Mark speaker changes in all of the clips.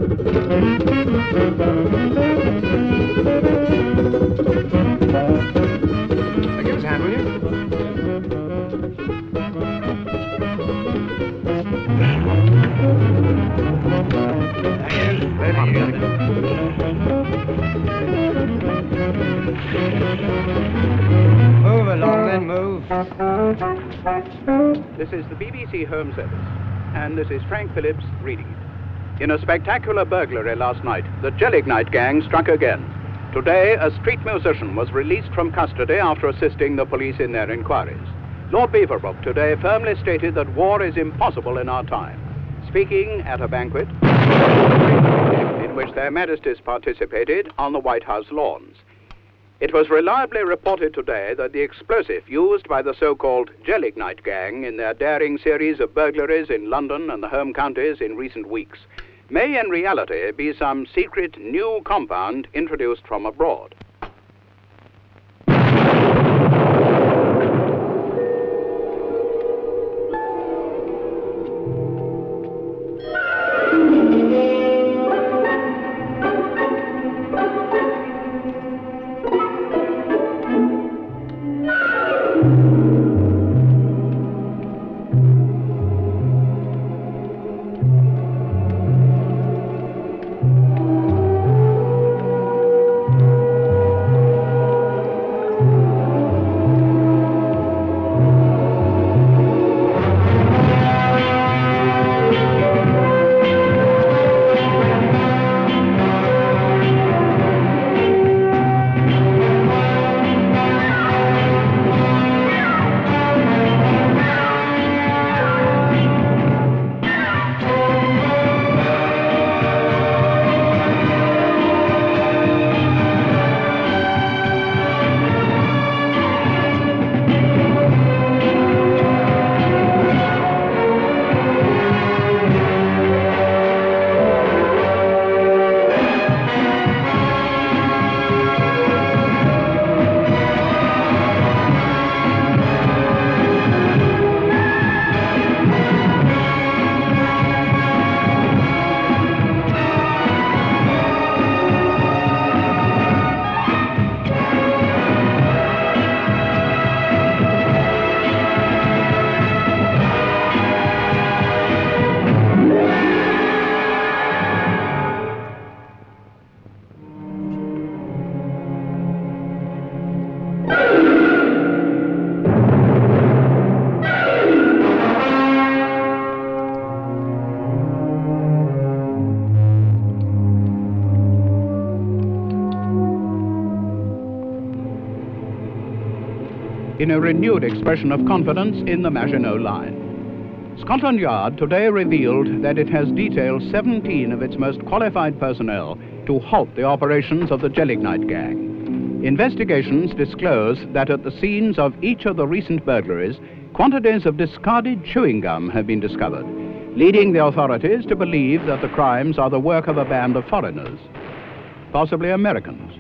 Speaker 1: Give us a hand, will you? Move along then, move.
Speaker 2: This is the BBC Home Service, and this is Frank Phillips reading it. In a spectacular burglary last night, the Gelignite gang struck again. Today, a street musician was released from custody after assisting the police in their inquiries. Lord Beaverbrook today firmly stated that war is impossible in our time, speaking at a banquet in which their Majesties participated on the White House lawns. It was reliably reported today that the explosive used by the so-called Gelignite gang in their daring series of burglaries in London and the home counties in recent weeks may in reality be some secret new compound introduced from abroad. In a renewed expression of confidence in the Maginot Line, Scotland Yard today revealed that it has detailed 17 of its most qualified personnel to halt the operations of the Gelignite gang. Investigations disclose that at the scenes of each of the recent burglaries, quantities of discarded chewing gum have been discovered, leading the authorities to believe that the crimes are the work of a band of foreigners, possibly Americans.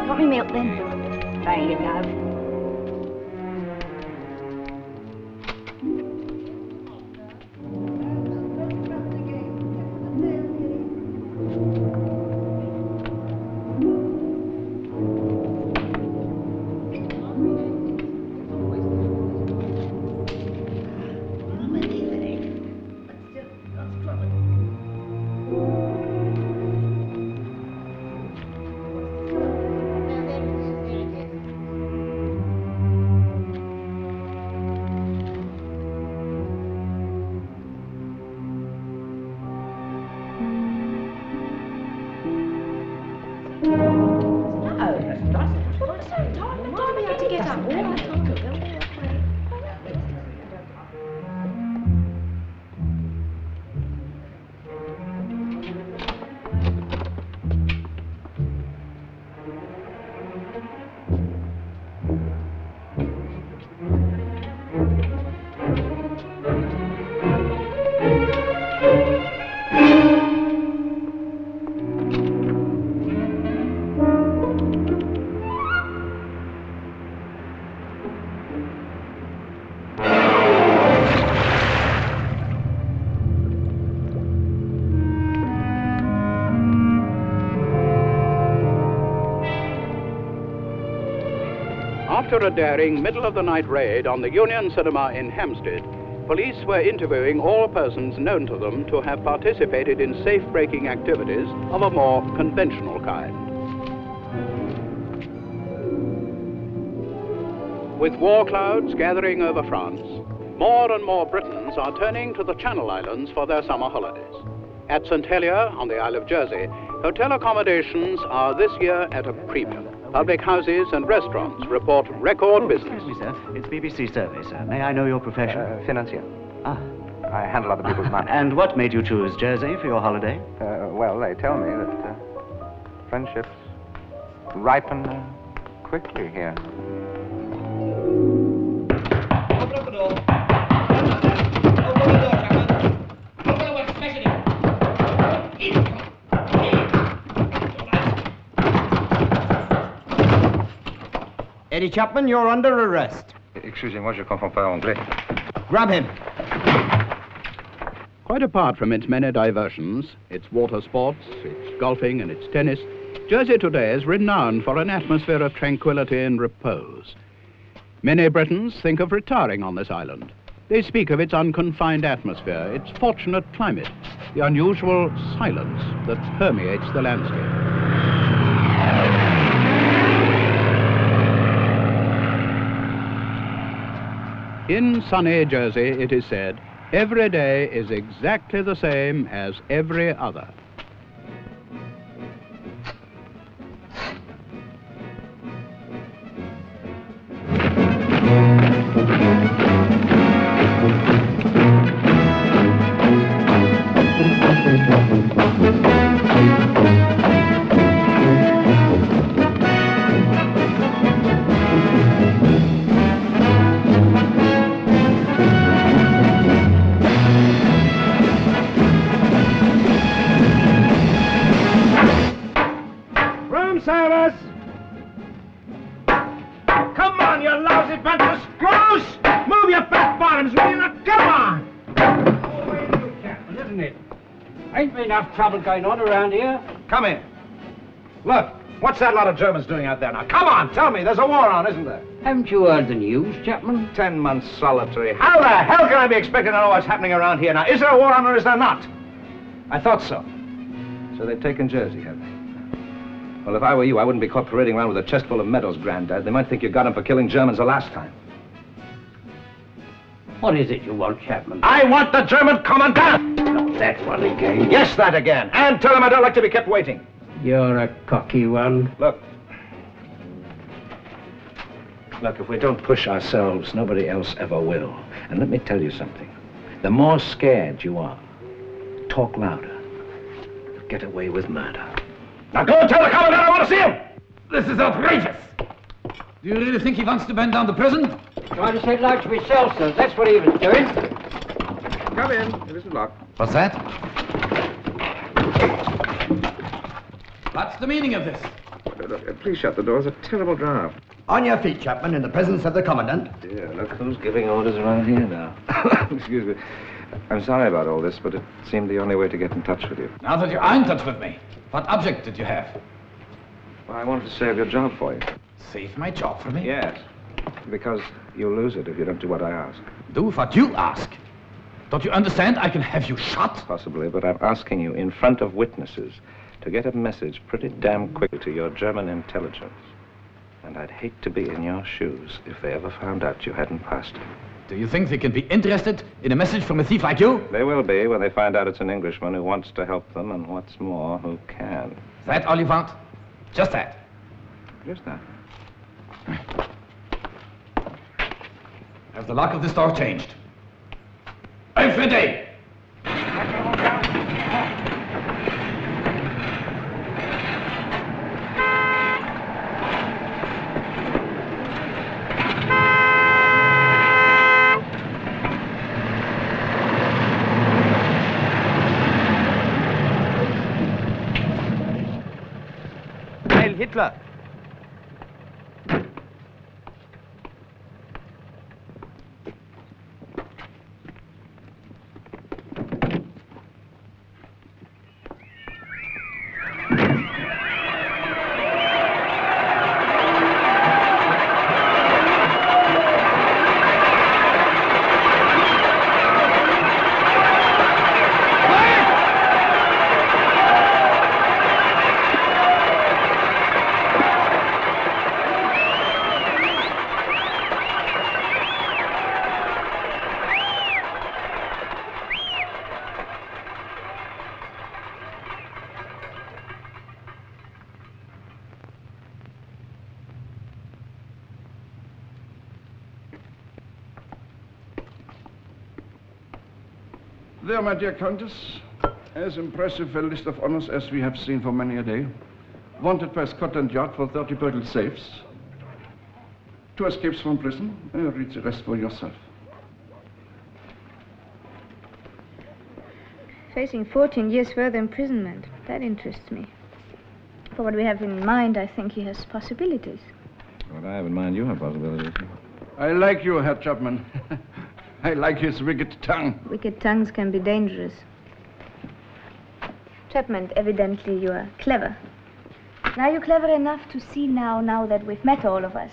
Speaker 3: Got me milk then? There you go.
Speaker 2: After a daring middle-of-the-night raid on the Union Cinema in Hampstead, police were interviewing all persons known to them to have participated in safe-breaking activities of a more conventional kind. With war clouds gathering over France, more and more Britons are turning to the Channel Islands for their summer holidays. At St. Helier, on the Isle of Jersey, hotel accommodations are this year at a premium. Public houses and restaurants report record business.
Speaker 4: Excuse me, sir. It's BBC Survey, sir. May I know your profession?
Speaker 1: Financier.
Speaker 4: Ah.
Speaker 1: I handle other people's money.
Speaker 4: And what made you choose Jersey for your holiday?
Speaker 1: Well, they tell me that friendships ripen quickly here.
Speaker 5: Open up the door. Open the door, Chapman. Open the door, smash it in.
Speaker 6: Eddie Chapman, you're under arrest.
Speaker 1: Excusez-moi, je comprends pas anglais.
Speaker 6: Grab him.
Speaker 2: Quite apart from its many diversions, its water sports, its golfing and its tennis, Jersey today is renowned for an atmosphere of tranquility and repose. Many Britons think of retiring on this island. They speak of its unconfined atmosphere, its fortunate climate, the unusual silence that permeates the landscape. In sunny Jersey, it is said, every day is exactly the same as every other.
Speaker 6: Service! Come on, you lousy bunch of screws! Move your fat bottoms, will you not? Come on!
Speaker 7: Oh, way to do, Chapman, isn't it? Ain't been enough trouble going on around here.
Speaker 6: Come in. Look, what's that lot of Germans doing out there now? Come on, tell me, there's a war on, isn't there?
Speaker 7: Haven't you heard the news, Chapman?
Speaker 6: 10 months solitary. How the hell can I be expected to know what's happening around here now? Is there a war on or is there not? I thought so. So they've taken Jersey, have they? Well, if I were you, I wouldn't be caught parading around with a chest full of medals, Granddad. They might think you got him for killing Germans the last time.
Speaker 7: What is it you want, Chapman?
Speaker 6: I want the German commandant!
Speaker 7: Not that one again.
Speaker 6: Yes, that again. And tell him I don't like to be kept waiting.
Speaker 7: You're a cocky one.
Speaker 6: Look, if we don't push ourselves, nobody else ever will. And let me tell you something. The more scared you are, talk louder. Get away with murder. Now go and tell the commandant I want to see him!
Speaker 5: This is outrageous. Do you really think he wants to bend down the prison?
Speaker 7: Trying to settle out to himself, sir. That's what he was doing.
Speaker 1: Come in. It isn't locked.
Speaker 5: What's that? What's the meaning of this?
Speaker 1: Please shut the door. There's a terrible draft.
Speaker 6: On your feet, Chapman, in the presence of the commandant.
Speaker 1: Dear, look who's giving orders around here now. Excuse me. I'm sorry about all this, but it seemed the only way to get in touch with you.
Speaker 5: Now that you are in touch with me, what object did you have?
Speaker 1: Well, I wanted to save your job for you.
Speaker 5: Save my job for me?
Speaker 1: Yes. Because you'll lose it if you don't do what I ask.
Speaker 5: Do what you ask. Don't you understand? I can have you shot.
Speaker 1: Possibly, but I'm asking you in front of witnesses to get a message pretty damn quickly to your German intelligence. And I'd hate to be in your shoes if they ever found out you hadn't passed it.
Speaker 5: Do you think they can be interested in a message from a thief like you?
Speaker 1: They will be when they find out it's an Englishman who wants to help them, and what's more, who can.
Speaker 5: Is that all you want? Just that?
Speaker 1: Just that.
Speaker 5: Has the lock of this door changed? Invade!
Speaker 6: Heil Hitler!
Speaker 8: There, my dear Countess, as impressive a list of honors as we have seen for many a day. Wanted by Scotland Yard for 30 burgled safes. 2 escapes from prison. Read the rest for yourself.
Speaker 3: Facing 14 years further imprisonment. That interests me. For what we have in mind, I think he has possibilities.
Speaker 6: What I have in mind, you have possibilities.
Speaker 8: I like you, Herr Chapman. I like his wicked tongue.
Speaker 3: Wicked tongues can be dangerous. Chapman, evidently you are clever. Now you're clever enough to see now that we've met all of us,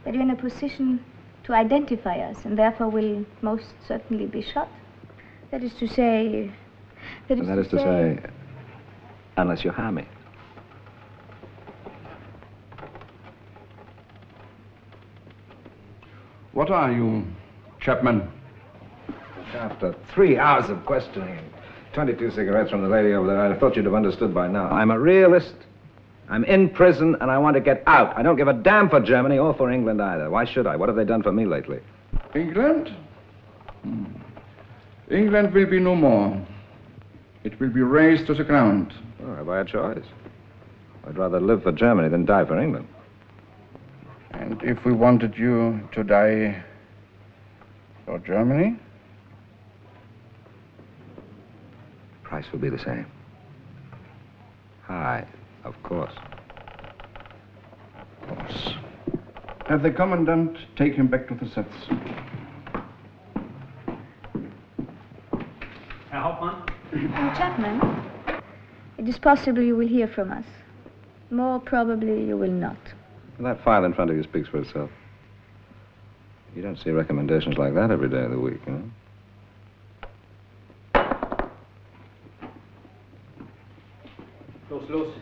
Speaker 3: that you're in a position to identify us, and therefore will most certainly be shot. That is to say...
Speaker 6: That is to say, unless you harm me.
Speaker 8: What are you, Chapman?
Speaker 6: After 3 hours of questioning and 22 cigarettes from the lady over there, I thought you'd have understood by now. I'm a realist. I'm in prison, and I want to get out. I don't give a damn for Germany or for England either. Why should I? What have they done for me lately?
Speaker 8: England? England will be no more. It will be razed to the ground.
Speaker 6: Oh, have I a choice? I'd rather live for Germany than die for England.
Speaker 8: And if we wanted you to die for Germany?
Speaker 6: Price will be the same. High, of course.
Speaker 8: Of course. Have the commandant take him back to the sets.
Speaker 7: Herr Hauptmann?
Speaker 3: Chapman, it is possible you will hear from us. More probably you will not.
Speaker 6: That file in front of you speaks for itself. You don't see recommendations like that every day of the week, you know?
Speaker 7: Los.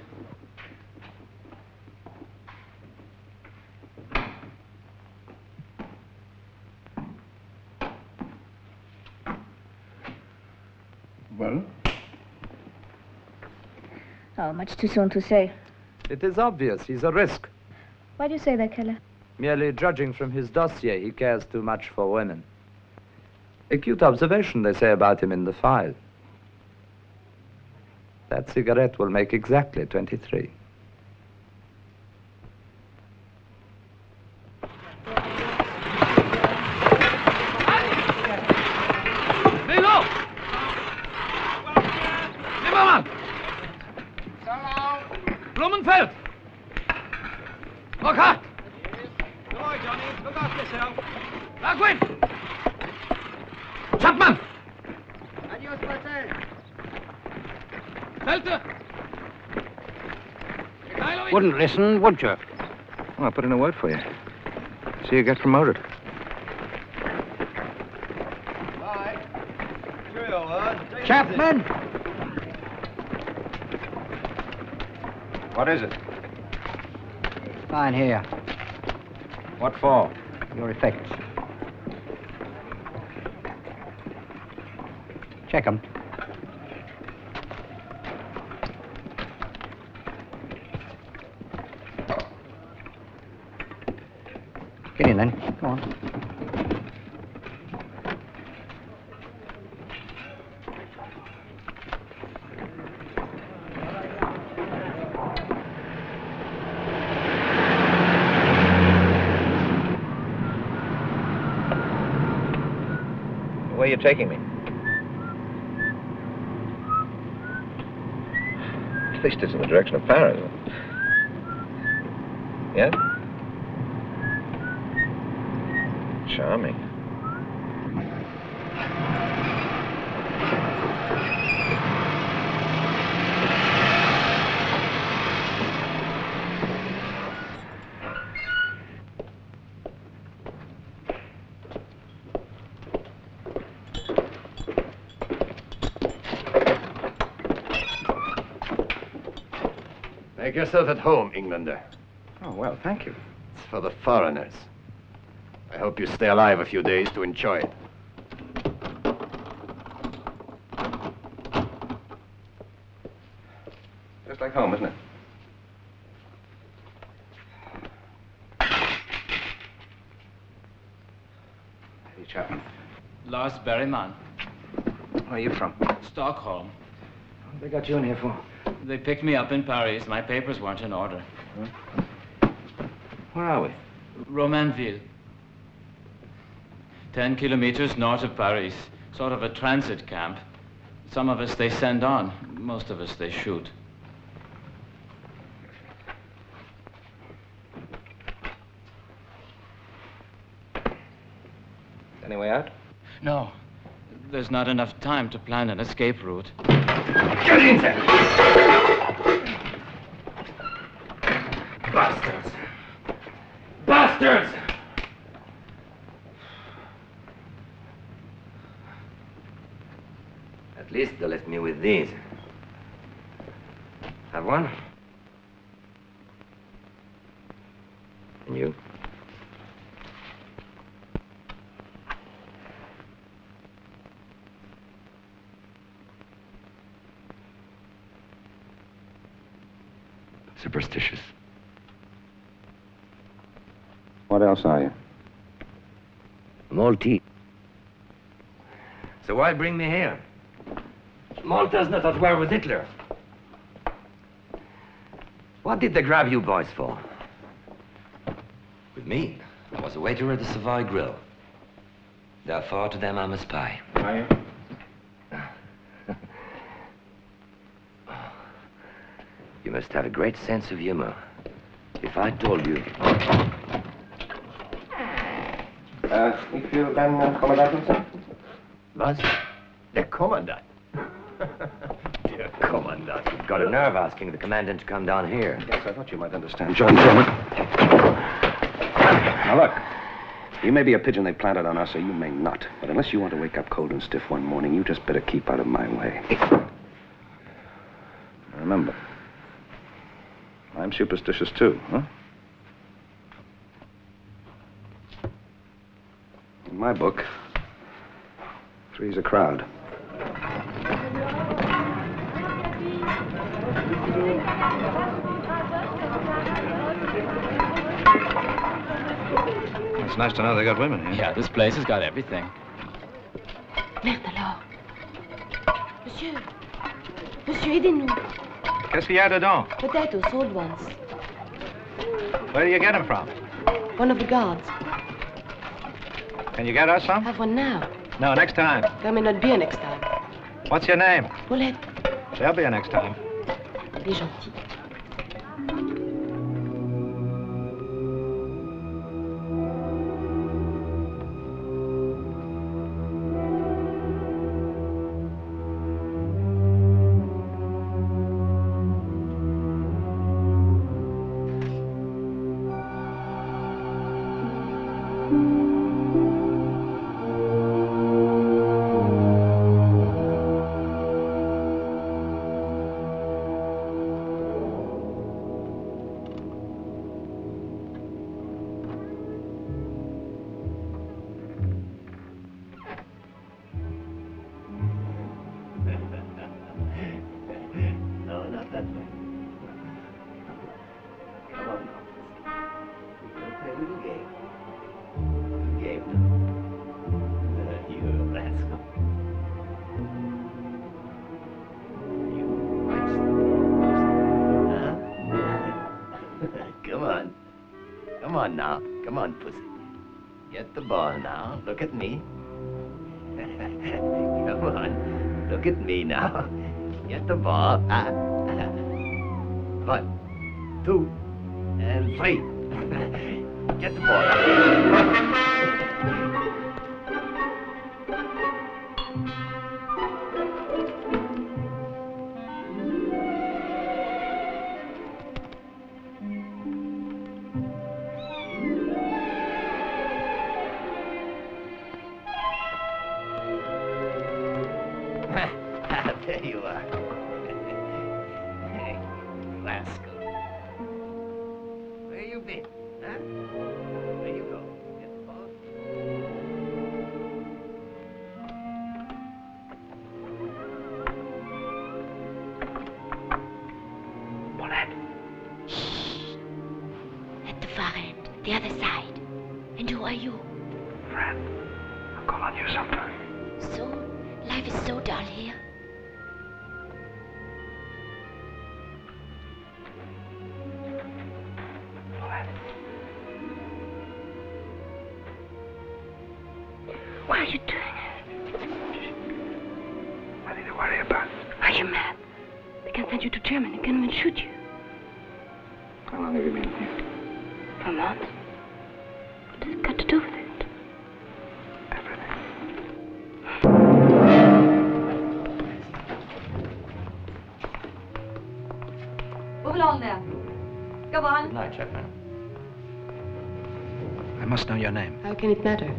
Speaker 8: Well?
Speaker 3: Oh, much too soon to say.
Speaker 9: It is obvious he's a risk.
Speaker 3: Why do you say that, Keller?
Speaker 9: Merely judging from his dossier, he cares too much for women. Acute observation, they say about him in the file. That cigarette will make exactly 23.
Speaker 5: Milo! Zimmermann! Blumenfeld! Look hard! Good boy, Johnny. Look after yourself. Lagwin! Chapman! Adios, Marcel. Felter!
Speaker 2: Wouldn't listen, would you?
Speaker 6: Well, I'll put in a word for you. See you get promoted.
Speaker 5: Bye. Cheerio, lad.
Speaker 2: Chapman!
Speaker 6: What is it?
Speaker 2: Fine here.
Speaker 6: What for?
Speaker 2: Your effects. Check 'em. Get in then. Come on.
Speaker 6: Where are you taking me? At least it's in the direction of Paris. Yeah? Charming.
Speaker 10: Make yourself at home, Englander.
Speaker 6: Oh, well, thank you.
Speaker 10: It's for the foreigners. I hope you stay alive a few days to enjoy it.
Speaker 6: Just like home, isn't it? Eddie Chapman.
Speaker 11: Lars Berryman.
Speaker 6: Where are you from?
Speaker 5: Stockholm.
Speaker 6: What they got you in here for?
Speaker 5: They picked me up in Paris. My papers weren't in order.
Speaker 6: Huh? Where are we?
Speaker 5: Romainville. 10 kilometers north of Paris. Sort of a transit camp. Some of us they send on. Most of us they shoot.
Speaker 6: Any way out?
Speaker 5: No. There's not enough time to plan an escape route.
Speaker 6: Get in there! Bastards! Bastards!
Speaker 11: At least they left me with these. Have one? And you? Superstitious.
Speaker 6: What else are you?
Speaker 11: Maltese. So why bring me here? Malta's not at war with Hitler. What did they grab you boys for? With me, I was a waiter at the Savoy Grill. Therefore, to them, I'm a spy.
Speaker 6: Are you?
Speaker 11: You must have a great sense of humor. If I told you...
Speaker 6: If you then Commandant, sir?
Speaker 11: Was? Der Commandant? Dear Commandant, you've got a nerve asking the commandant to come down here.
Speaker 6: Yes, I thought you might understand. John German. Now look, you may be a pigeon they planted on us, or you may not. But unless you want to wake up cold and stiff one morning, you just better keep out of my way. Remember, I'm superstitious too, huh? In my book, three's a crowd. It's nice to know they got women here.
Speaker 5: Yeah, this place has got everything.
Speaker 12: Merde alors. Monsieur. Monsieur, aidez-nous.
Speaker 1: Qu'est-ce qu'il y a dedans?
Speaker 12: Potatoes, old ones.
Speaker 1: Where do you get them from?
Speaker 12: One of the guards.
Speaker 1: Can you get us some?
Speaker 12: Have one now.
Speaker 1: No, next time.
Speaker 12: There may not be a next time.
Speaker 1: What's your name?
Speaker 12: Paulette.
Speaker 1: There'll be a next time.
Speaker 12: Il est gentil.
Speaker 11: Look at me. Come on. Look at me now. Get the ball. 1, 2, and 3. Get the ball. There you are. Hey, rascal. Where you been, huh? Where you go? Get the ball?
Speaker 12: Paulette. Shh. At the far end, the other side. And who are you?
Speaker 6: Friend. I'll call on you sometime.
Speaker 12: Soon? Life is so dull here. Why are you doing it?
Speaker 1: Nothing to worry about.
Speaker 12: Are you mad? They can send you to Germany and can even shoot you.
Speaker 1: How long have you been here?
Speaker 12: For months. What has it got to do with it?
Speaker 13: Move along there. Go on.
Speaker 11: Good night, Chapman.
Speaker 1: I must know your name.
Speaker 12: How can it matter?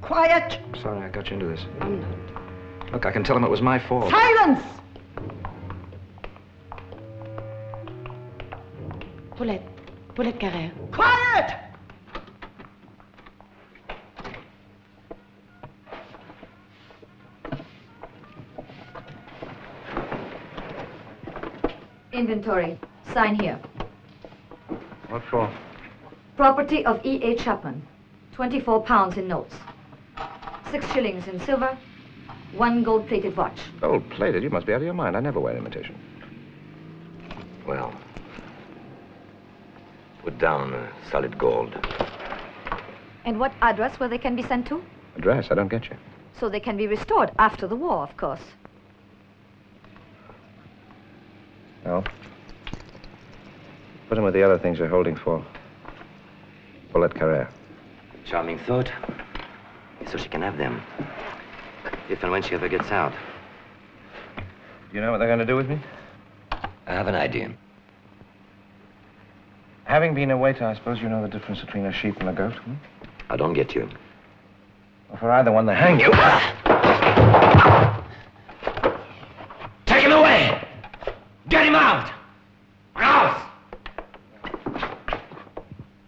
Speaker 13: Quiet!
Speaker 1: Sorry I got you into this.
Speaker 12: I'm not.
Speaker 1: Look, I can tell him it was my fault.
Speaker 13: Silence!
Speaker 12: Paulette Carrère.
Speaker 13: Quiet! Inventory. Sign here.
Speaker 1: What for?
Speaker 13: Property of E.A. Chapman. 24 pounds in notes. 6 shillings in silver. 1 gold-plated watch.
Speaker 1: Gold-plated? You must be out of your mind. I never wear imitation.
Speaker 11: Well, put down solid gold.
Speaker 13: And what address where they can be sent to?
Speaker 1: Address? I don't get you.
Speaker 13: So they can be restored after the war, of course.
Speaker 1: No. Put them with the other things you're holding for Paulette Carrère.
Speaker 11: Charming thought. So she can have them. If and when she ever gets out.
Speaker 1: You know what they're going to do with me?
Speaker 11: I have an idea.
Speaker 1: Having been a waiter, I suppose you know the difference between a sheep and a goat, hmm?
Speaker 11: I don't get you.
Speaker 1: Well, for either one, they hang you.
Speaker 11: Take him away! Get him out! Raus!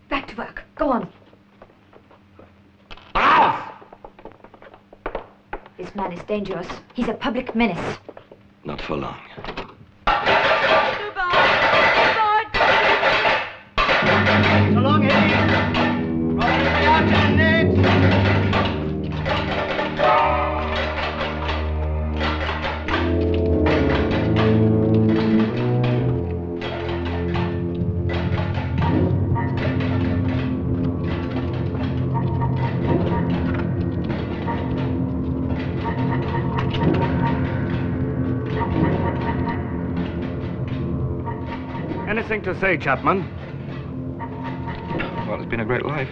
Speaker 13: Back to work. Go on.
Speaker 11: Raus!
Speaker 13: This man is dangerous. He's a public menace.
Speaker 11: Not for long.
Speaker 5: So long, Eddie. Romy, stay out to the net.
Speaker 6: Anything to say, Chapman?
Speaker 1: Well, it's been a great life.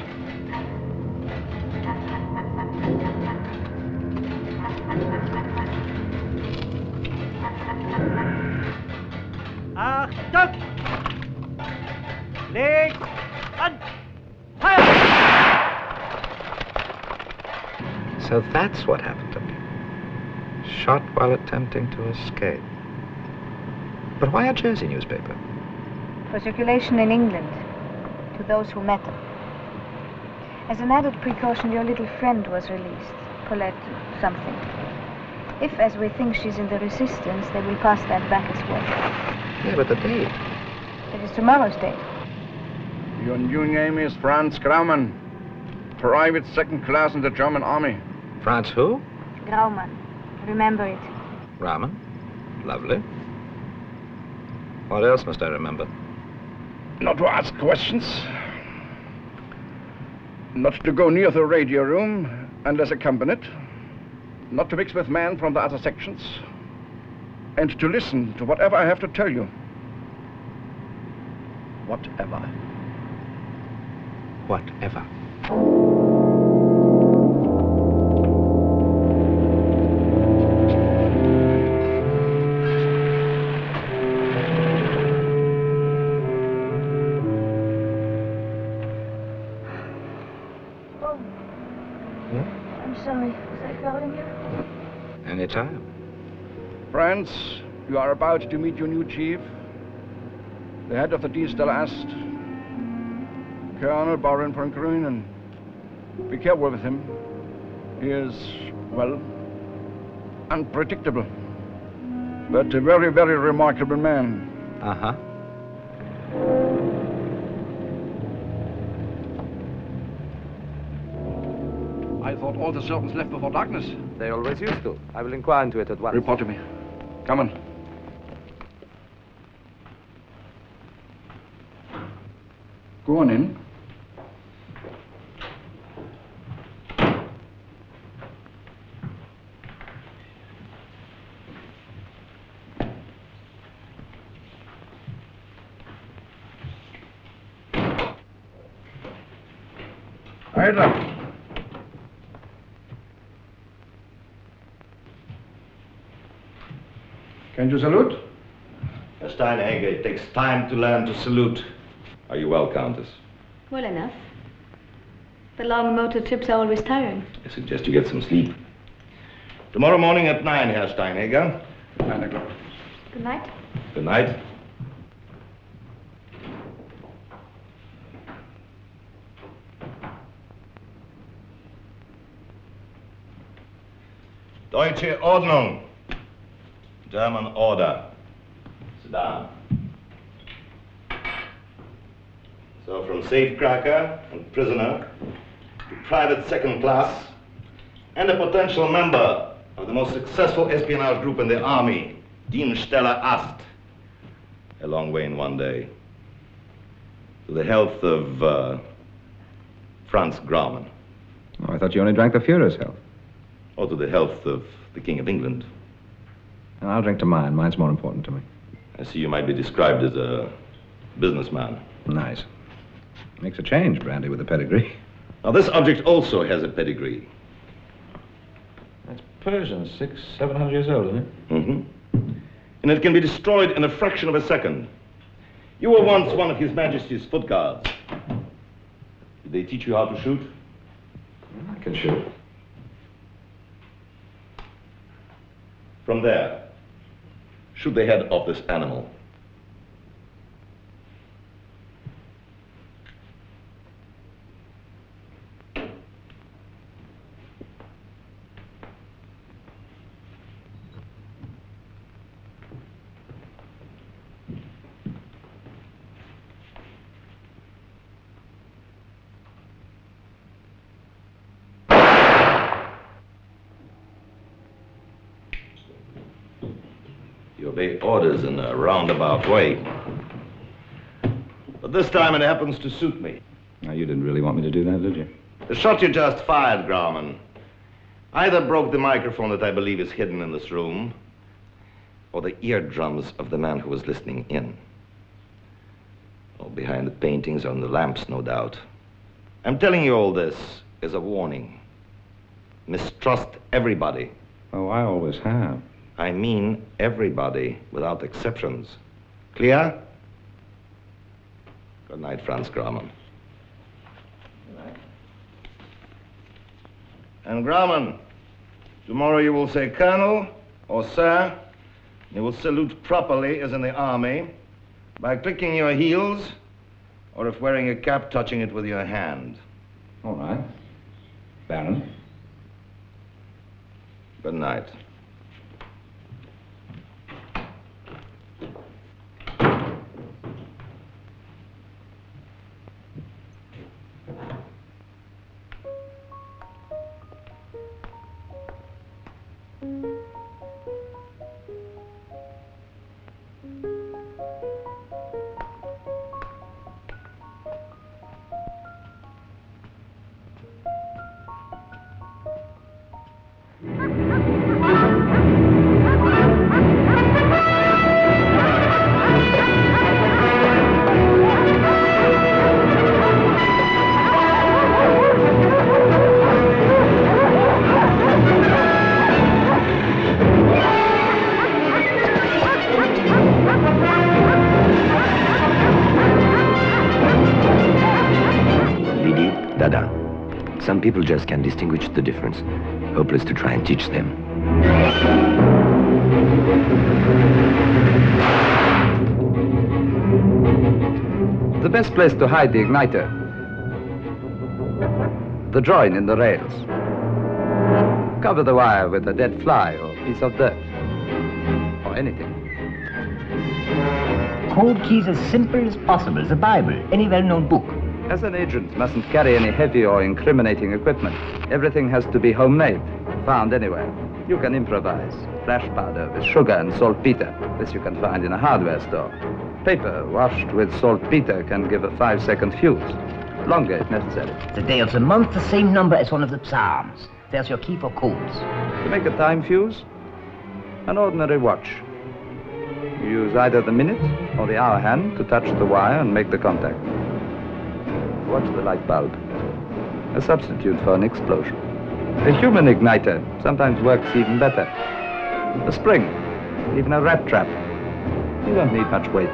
Speaker 7: Achtung! Leg an! Fire!
Speaker 1: So that's what happened to me. Shot while attempting to escape. But why a Jersey newspaper?
Speaker 3: For circulation in England, to those who matter. As an added precaution, your little friend was released, Paulette something. If, as we think, she's in the resistance, they will pass that back as well.
Speaker 1: Yeah, but the date.
Speaker 3: It is tomorrow's date.
Speaker 8: Your new name is Franz Graumann, private second class in the German army.
Speaker 1: Franz who?
Speaker 3: Graumann. Remember it.
Speaker 1: Raman. Lovely. What else must I remember?
Speaker 8: Not to ask questions. Not to go near the radio room unless accompanied. Not to mix with men from the other sections. And to listen to whatever I have to tell you. Whatever.
Speaker 1: Whatever. Anytime.
Speaker 8: Franz, you are about to meet your new chief, the head of the Dienst der Last, Colonel Baron von Grünen. Be careful with him. He is, well, unpredictable, but a very, very remarkable man.
Speaker 1: Uh-huh.
Speaker 8: I thought all the servants left before darkness.
Speaker 9: They always used to. I will inquire into it at once.
Speaker 8: Report to me. Come on. Go on in. Idler. Can you salute?
Speaker 14: Herr Steinhager, it takes time to learn to salute. Are you well, Countess?
Speaker 3: Well enough. The long motor trips are always tiring.
Speaker 14: I suggest you get some sleep. Tomorrow morning at 9, Herr Steinhager.
Speaker 8: 9 o'clock.
Speaker 3: Good night.
Speaker 14: Good night. Deutsche Ordnung. German order. Sit down. So from safecracker and prisoner to private second class and a potential member of the most successful espionage group in the army, Dienststelle Ast. A long way in one day. To the health of Franz Grauman.
Speaker 6: Oh, I thought you only drank the Führer's health.
Speaker 14: Or to the health of the King of England.
Speaker 6: And I'll drink to mine. Mine's more important to me.
Speaker 14: I see you might be described as a businessman.
Speaker 6: Nice. Makes a change, brandy with a pedigree.
Speaker 14: Now, this object also has a pedigree.
Speaker 6: That's Persian, 600-700 years old, isn't it?
Speaker 14: Mm-hmm. And it can be destroyed in a fraction of a second. You were once one of His Majesty's foot guards. Did they teach you how to shoot?
Speaker 6: I can shoot.
Speaker 14: From there, shoot the head of this animal. You obey orders in a roundabout way. But this time it happens to suit me.
Speaker 6: Now, you didn't really want me to do that, did you?
Speaker 14: The shot you just fired, Grauman, either broke the microphone that I believe is hidden in this room, or the eardrums of the man who was listening in. Or behind the paintings on the lamps, no doubt. I'm telling you all this as a warning. Mistrust everybody.
Speaker 6: Oh, I always have.
Speaker 14: I mean everybody, without exceptions. Clear? Good night, Franz Grauman. Good night. And Grauman, tomorrow you will say Colonel or Sir. You will salute properly as in the army by clicking your heels or if wearing a cap, touching it with your hand.
Speaker 6: All right. Baron.
Speaker 14: Good night.
Speaker 11: Some people just can't distinguish the difference. Hopeless to try and teach them.
Speaker 9: The best place to hide the igniter. The join in the rails. Cover the wire with a dead fly or piece of dirt. Or anything.
Speaker 15: Code keys as simple as possible. The Bible, any well-known book.
Speaker 9: As an agent, mustn't carry any heavy or incriminating equipment. Everything has to be homemade, found anywhere. You can improvise. Flash powder with sugar and saltpeter. This you can find in a hardware store. Paper washed with saltpeter can give a 5-second fuse. Longer if necessary.
Speaker 15: The day of the month, the same number as one of the psalms. There's your key for codes.
Speaker 9: To make a time fuse, an ordinary watch. You use either the minute or the hour hand to touch the wire and make the contact. Watch the light bulb. A substitute for an explosion. A human igniter sometimes works even better. A spring, even a rat trap. You don't need much weight.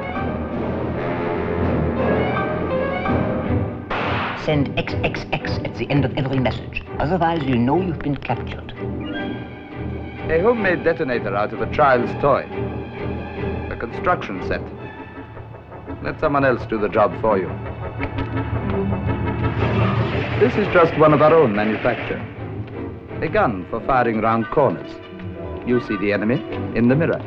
Speaker 15: Send XXX at the end of every message. Otherwise, you know you've been captured.
Speaker 9: A homemade detonator out of a child's toy. A construction set. Let someone else do the job for you. This is just one of our own manufacture. A gun for firing round corners. You see the enemy in the mirror.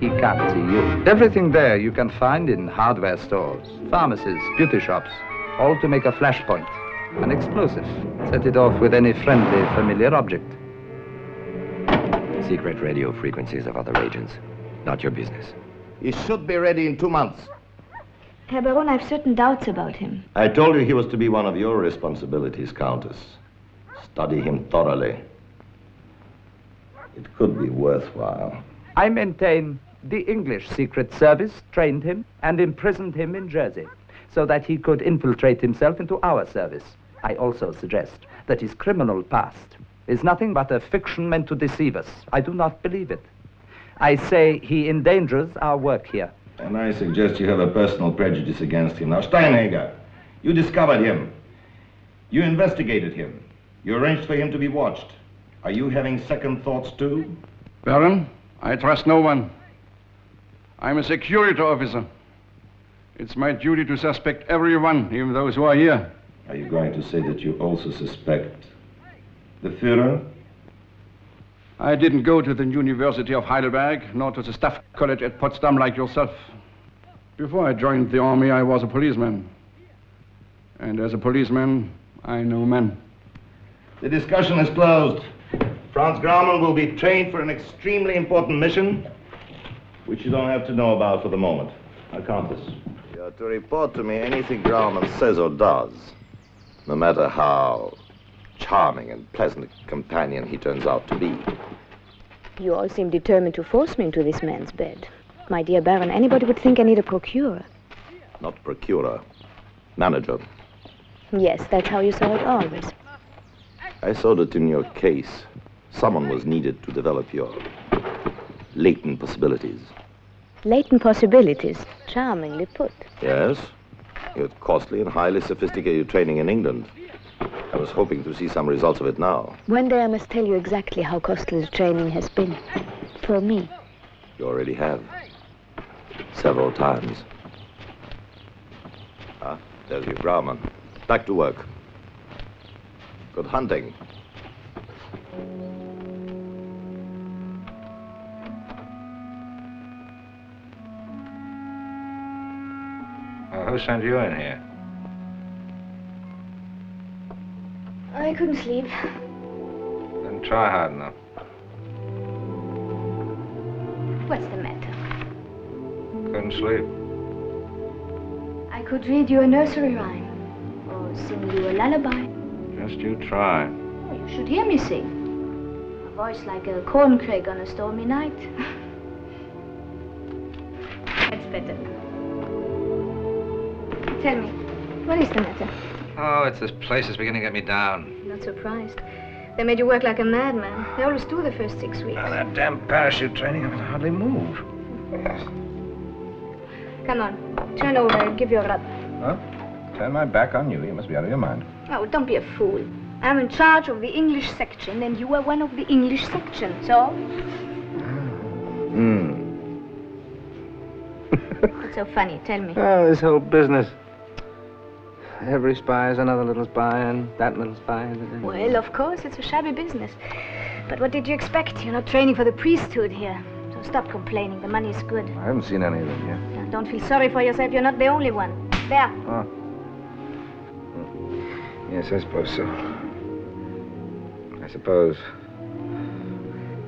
Speaker 9: He can't see you. Everything there you can find in hardware stores, pharmacies, beauty shops, all to make a flashpoint, an explosive. Set it off with any friendly, familiar object.
Speaker 11: Secret radio frequencies of other agents. Not your business.
Speaker 14: He should be ready in 2 months.
Speaker 3: Herr Baron, I have certain doubts about him.
Speaker 14: I told you he was to be one of your responsibilities, Countess. Study him thoroughly. It could be worthwhile.
Speaker 9: I maintain the English Secret Service trained him and imprisoned him in Jersey so that he could infiltrate himself into our service. I also suggest that his criminal past is nothing but a fiction meant to deceive us. I do not believe it. I say he endangers our work here.
Speaker 14: And I suggest you have a personal prejudice against him. Now, Steinhager, you discovered him. You investigated him. You arranged for him to be watched. Are you having second thoughts, too?
Speaker 8: Baron, I trust no one. I'm a security officer. It's my duty to suspect everyone, even those who are here.
Speaker 14: Are you going to say that you also suspect the Führer?
Speaker 8: I didn't go to the University of Heidelberg, nor to the Staff College at Potsdam like yourself. Before I joined the army, I was a policeman. And as a policeman, I know men.
Speaker 14: The discussion is closed. Franz Grauman will be trained for an extremely important mission, which you don't have to know about for the moment. Now, Countess. You are to report to me anything Grauman says or does, no matter how charming and pleasant a companion he turns out to be.
Speaker 3: You all seem determined to force me into this man's bed. My dear Baron, anybody would think I need a procurer.
Speaker 14: Not procurer, manager.
Speaker 3: Yes, that's how you saw it always.
Speaker 14: I saw that in your case, someone was needed to develop your latent possibilities.
Speaker 3: Latent possibilities. Charmingly put.
Speaker 14: Yes. You had costly and highly sophisticated training in England. I was hoping to see some results of it now.
Speaker 3: One day I must tell you exactly how costly the training has been. For me.
Speaker 14: You already have. Several times. Ah, there's your Grauman. Back to work. Good hunting.
Speaker 6: Who sent you in here?
Speaker 3: I couldn't sleep.
Speaker 6: Didn't try hard enough.
Speaker 3: What's the matter?
Speaker 6: Couldn't sleep.
Speaker 3: I could read you a nursery rhyme. Or sing you a lullaby.
Speaker 6: Just you try.
Speaker 3: Oh, you should hear me sing. A voice like a corncrake on a stormy night. That's better. Tell me, what is the matter?
Speaker 6: Oh, it's this place that's beginning to get me down.
Speaker 3: Not surprised. They made you work like a madman. They always do the first 6 weeks.
Speaker 6: Now, that damn parachute training, I can hardly move.
Speaker 3: Come on, turn over and give you a rub.
Speaker 6: Huh? Turn my back on you. You must be out of your mind.
Speaker 3: Oh, don't be a fool. I'm in charge of the English section, and you are one of the English section, so? What's so funny? Tell me.
Speaker 6: Oh, this whole business. Every spy is another little spy, and that little spy is...
Speaker 3: Well, of course, it's a shabby business. But what did you expect? You're not training for the priesthood here. So stop complaining. The money's good.
Speaker 6: I haven't seen any of it yet.
Speaker 3: Now, don't feel sorry for yourself. You're not the only one. There.
Speaker 6: Oh. Yes, I suppose so. I suppose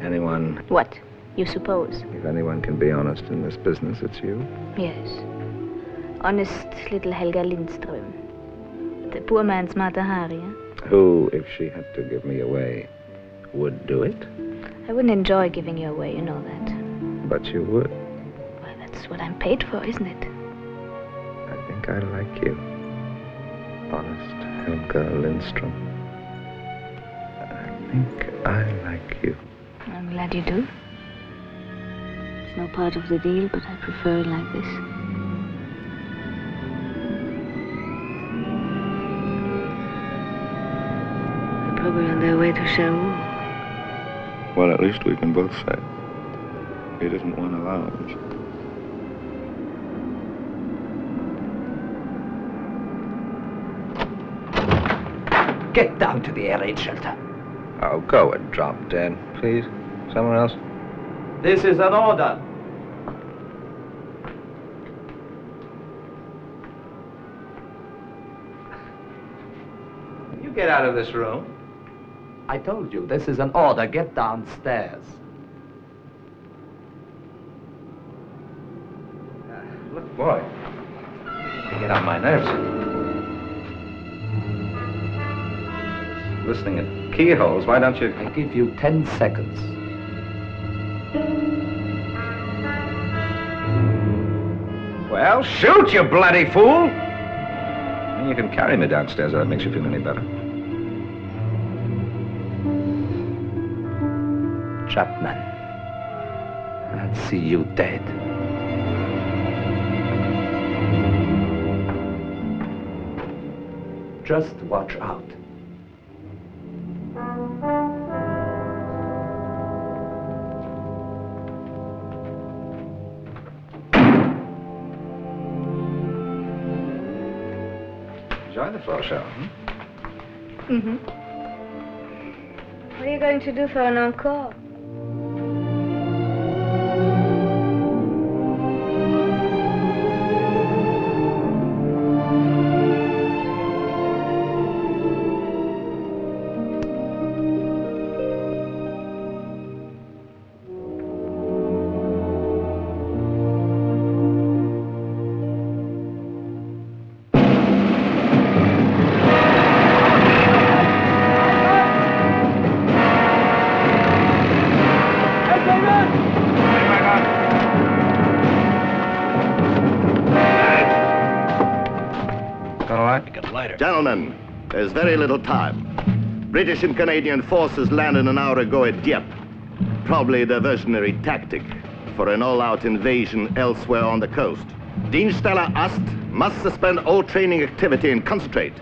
Speaker 6: anyone...
Speaker 3: What? You suppose?
Speaker 6: If anyone can be honest in this business, it's you.
Speaker 3: Yes. Honest little Helga Lindström. The poor man's Mata Hari, eh?
Speaker 6: Who, if she had to give me away, would do it?
Speaker 3: I wouldn't enjoy giving you away, you know that.
Speaker 6: But you would.
Speaker 3: Well, that's what I'm paid for, isn't it?
Speaker 6: I think I like you. Honest Helga Lindström. I think I like you.
Speaker 3: I'm glad you do. It's no part of the deal, but I prefer it like this. They're probably on their way to Cherbourg.
Speaker 6: Well, at least we can both say it isn't one of ours.
Speaker 9: Get down to the air raid shelter.
Speaker 6: Oh, go and drop dead, please. Someone else?
Speaker 9: This is an order.
Speaker 6: You get out of this room.
Speaker 9: I told you, this is an order. Get downstairs.
Speaker 6: Look, boy. You get on my nerves. Listening at keyholes, why don't you...
Speaker 9: I give you 10 seconds.
Speaker 6: Well, shoot, you bloody fool! And you can carry me downstairs if that makes you feel any better.
Speaker 9: Chapman, I'll see you dead. Just watch out.
Speaker 6: Enjoy the floor show,
Speaker 3: Mm-hmm. What are you going to do for an encore?
Speaker 14: Gentlemen, there's very little time. British and Canadian forces landed an hour ago at Dieppe. Probably a diversionary tactic for an all-out invasion elsewhere on the coast. Dienststelle Ast must suspend all training activity and concentrate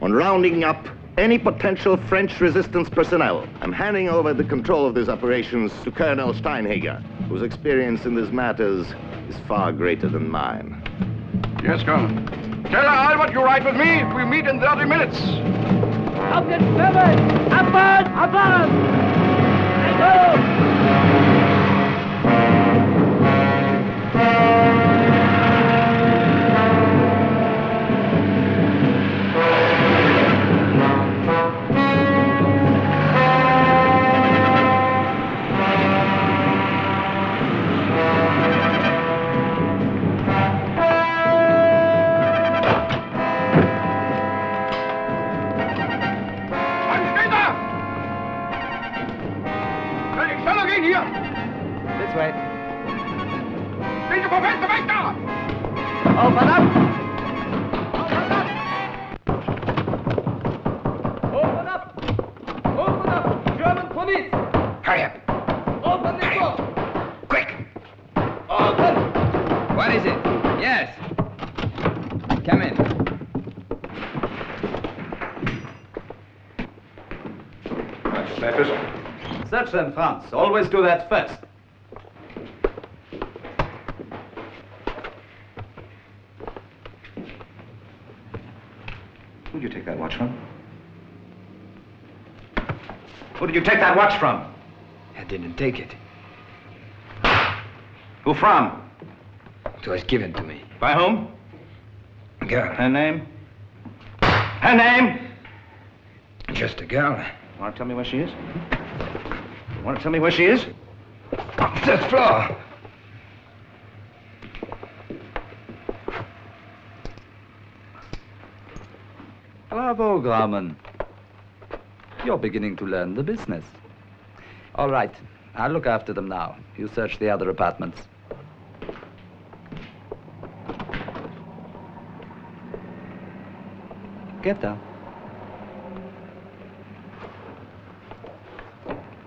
Speaker 14: on rounding up any potential French resistance personnel. I'm handing over the control of these operations to Colonel Steinhager, whose experience in these matters is far greater than mine.
Speaker 8: Yes, Colonel. Tell Albert you ride with me. We meet in 30 minutes.
Speaker 5: Captain Trevor! Abort! Abort! I go!
Speaker 9: This way.
Speaker 5: Open up! Open up! Open up! German police!
Speaker 6: Hurry up!
Speaker 5: Open the door!
Speaker 6: Quick!
Speaker 5: Open!
Speaker 16: What is it? Yes. Come in.
Speaker 6: Watch papers.
Speaker 9: Search them, Franz. Always do that first.
Speaker 6: Who'd you take that watch from? Who did you take that watch from?
Speaker 16: I didn't take it.
Speaker 6: Who from?
Speaker 16: It was given to me.
Speaker 6: By whom?
Speaker 16: Gert.
Speaker 6: Her name? Her name? just a girl. Want to tell me where she is? Want to tell me where she is? Off the floor!
Speaker 9: Bravo, Grauman. You're beginning to learn the business. All right, I'll look after them now. You search the other apartments. Get down.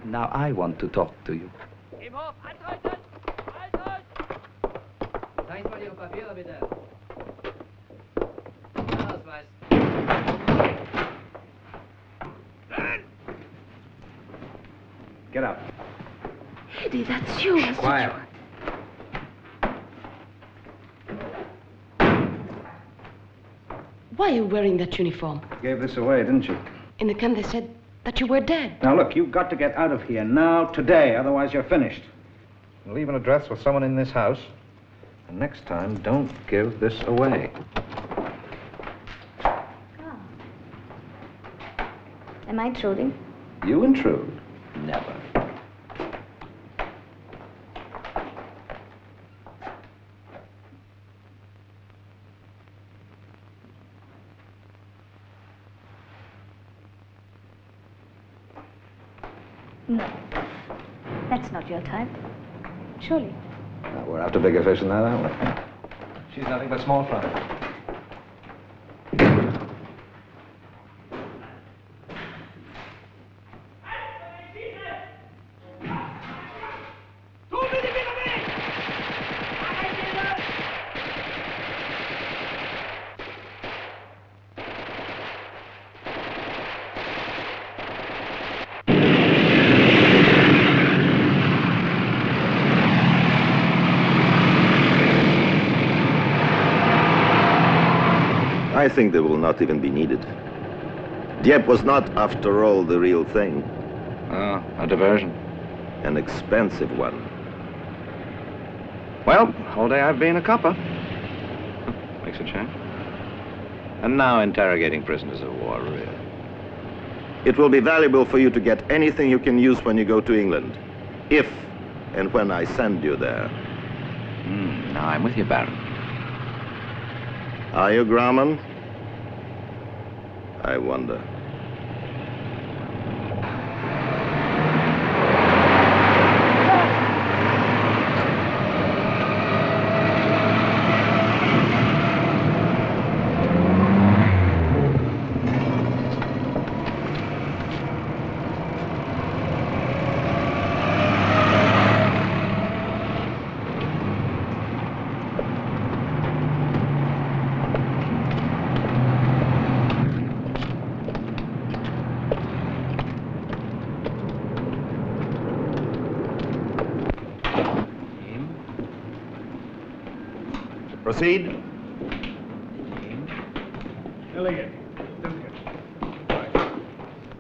Speaker 9: Now I want to talk to you.
Speaker 16: Im Hof, antreten! Halten! Zeigen mal Ihre Papiere, bitte. Ausweis.
Speaker 6: Get up.
Speaker 12: Eddie, that's you.
Speaker 6: Quiet.
Speaker 17: Why are you wearing that uniform?
Speaker 6: You gave this away, didn't you?
Speaker 17: In the camp they said that you were dead.
Speaker 6: Now look, you've got to get out of here now, today, otherwise you're finished. Leave an address with someone in this house. And next time, don't give this away.
Speaker 3: Am I intruding?
Speaker 6: You intrude? Never.
Speaker 3: No. That's not your type. Surely.
Speaker 6: Well, we're after bigger fish than that, aren't we? She's nothing but small fry.
Speaker 14: I think they will not even be needed. Dieppe was not, after all, the real thing.
Speaker 6: Oh, a diversion.
Speaker 14: An expensive one.
Speaker 6: Well, all day I've been a copper. Makes a change. And now interrogating prisoners of war, really.
Speaker 14: It will be valuable for you to get anything you can use when you go to England. If and when I send you there.
Speaker 6: Now I'm with you, Baron.
Speaker 14: Are you, Grauman? I wonder. Proceed.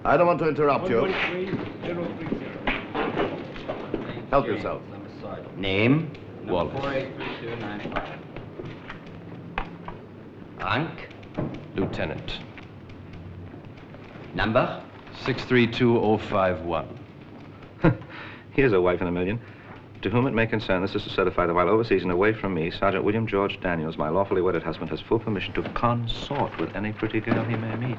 Speaker 14: I don't want to interrupt you. Help yourself.
Speaker 11: Name?
Speaker 16: Wallace.
Speaker 11: 483295. Rank?
Speaker 16: Lieutenant.
Speaker 11: Number?
Speaker 16: 632051.
Speaker 6: Here's a wife in a million. To whom it may concern, this is to certify that while overseas and away from me, Sergeant William George Daniels, my lawfully wedded husband, has full permission to consort with any pretty girl he may meet.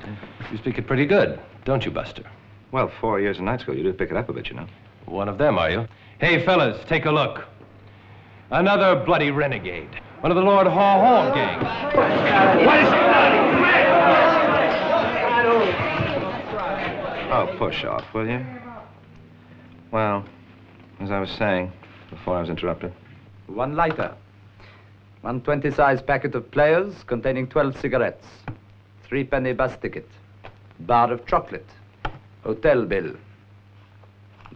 Speaker 16: You speak it pretty good, don't you, Buster?
Speaker 6: Well, 4 years in night school, you do pick it up a bit, you know.
Speaker 16: One of them, are you? Hey, fellas, take a look. Another bloody renegade. One of the Lord Haw Haw gang. What is it?
Speaker 6: Oh, push off, will you? Well, as I was saying before I was interrupted.
Speaker 9: 1 lighter. 1 20-size packet of Players containing 12 cigarettes. 3-penny bus ticket. Bar of chocolate. Hotel bill.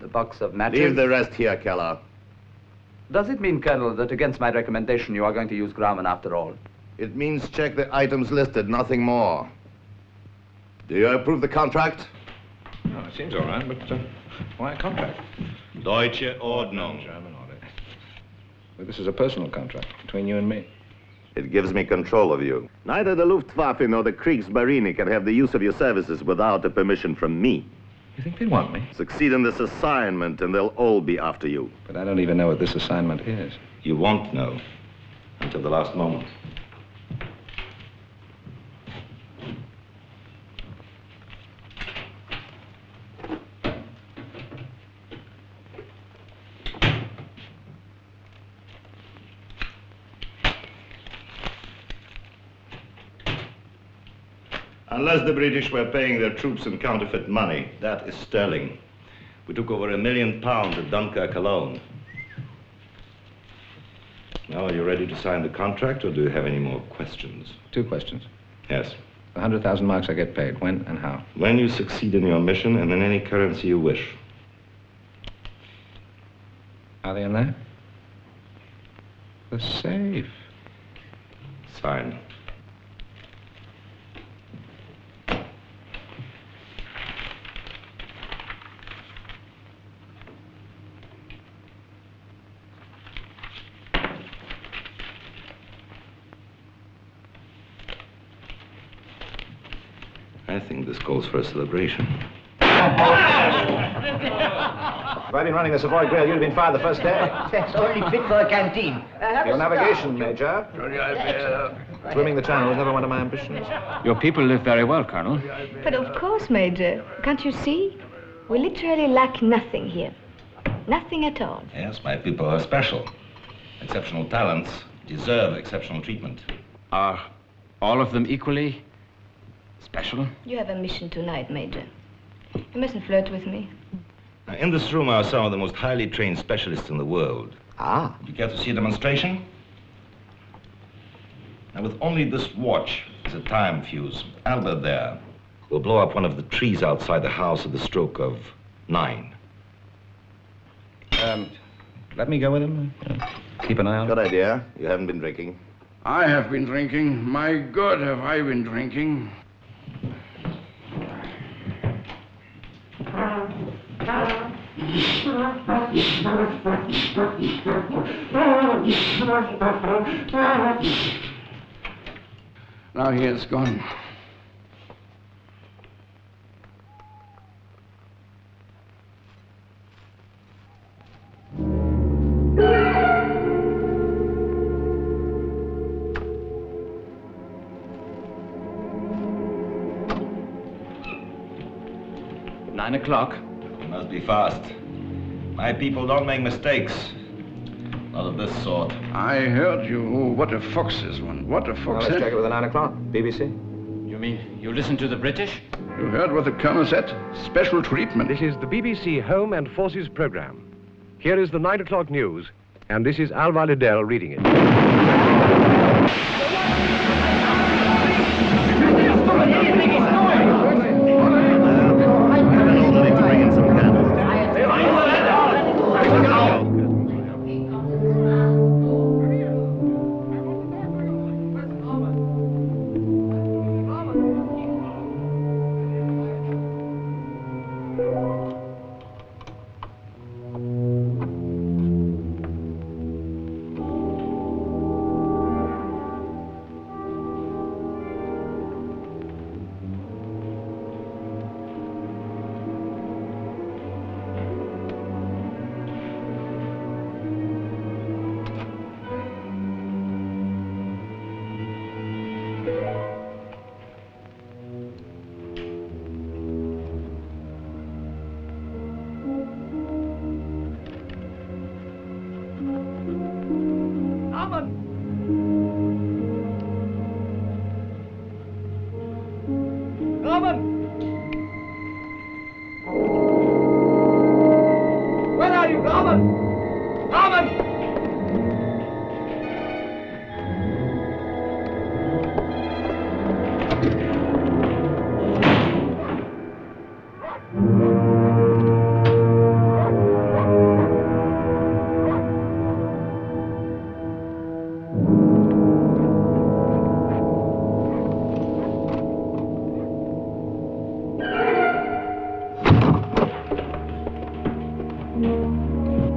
Speaker 9: The box of matches.
Speaker 14: Leave the rest here, Keller.
Speaker 9: Does it mean, Colonel, that against my recommendation you are going to use Grauman after all?
Speaker 14: It means check the items listed, nothing more. Do you approve the contract?
Speaker 6: No, it seems all right, but why a contract?
Speaker 14: Deutsche Ordnung.
Speaker 6: German order. But this is a personal contract between you and me.
Speaker 14: It gives me control of you. Neither the Luftwaffe nor the Kriegsmarine can have the use of your services without a permission from me.
Speaker 6: You think they want me?
Speaker 14: Succeed in this assignment and they'll all be after you.
Speaker 6: But I don't even know what this assignment is.
Speaker 14: You won't know until the last moment. Unless the British were paying their troops in counterfeit money, that is sterling. We took over £1 million at Dunkirk alone. Now, are you ready to sign the contract, or do you have any more questions?
Speaker 6: 2 questions.
Speaker 14: Yes.
Speaker 6: The 100,000 marks I get paid, when and how?
Speaker 14: When you succeed in your mission, and in any currency you wish.
Speaker 6: Are they in there? The safe.
Speaker 14: Sign. I think this calls for a celebration.
Speaker 6: If I'd been running the Savoy Grill, you'd have been fired the first day.
Speaker 15: That's only fit for a canteen.
Speaker 6: Your navigation, Major. Swimming the channel was never one of my ambitions.
Speaker 7: Your people live very well, Colonel.
Speaker 3: But of course, Major. Can't you see? We literally lack nothing here. Nothing at all.
Speaker 14: Yes, my people are special. Exceptional talents deserve exceptional treatment.
Speaker 7: Are all of them equally special?
Speaker 3: You have a mission tonight, Major. You mustn't flirt with me.
Speaker 14: Now, in this room are some of the most highly trained specialists in the world.
Speaker 15: Ah.
Speaker 14: You care to see a demonstration? Now, with only this watch as a time fuse, Albert there will blow up one of the trees outside the house at the stroke of 9.
Speaker 6: Let me go with him. Keep an eye on him.
Speaker 14: Good idea. You haven't been drinking.
Speaker 8: I have been drinking. My God, have I been drinking. Now he is gone.
Speaker 7: Nine o'clock.
Speaker 14: You must be fast. My people don't make mistakes. Not of this sort.
Speaker 8: I heard you. Oh, what a fox this one. What a
Speaker 6: Well,
Speaker 8: fox.
Speaker 6: let's check it with the 9 o'clock. BBC.
Speaker 7: You mean you listen to the British?
Speaker 8: You heard what the colonel said? Special treatment.
Speaker 18: This is the BBC Home and Forces program. Here is the 9 o'clock news, and this is Alva Liddell reading it.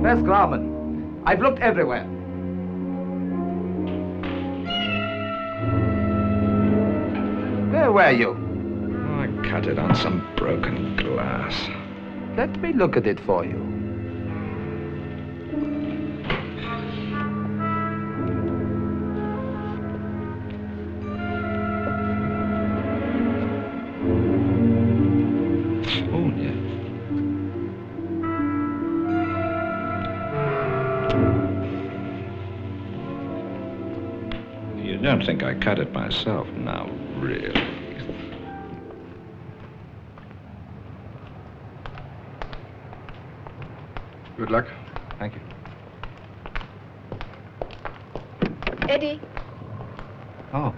Speaker 6: Where's Grauman? I've looked everywhere.
Speaker 9: Where were you?
Speaker 6: I cut it on some broken glass.
Speaker 9: Let me look at it for you.
Speaker 6: Oh, yeah. You don't think I cut it myself now, really?
Speaker 8: Good luck.
Speaker 6: Thank you.
Speaker 3: Eddie.
Speaker 6: Oh.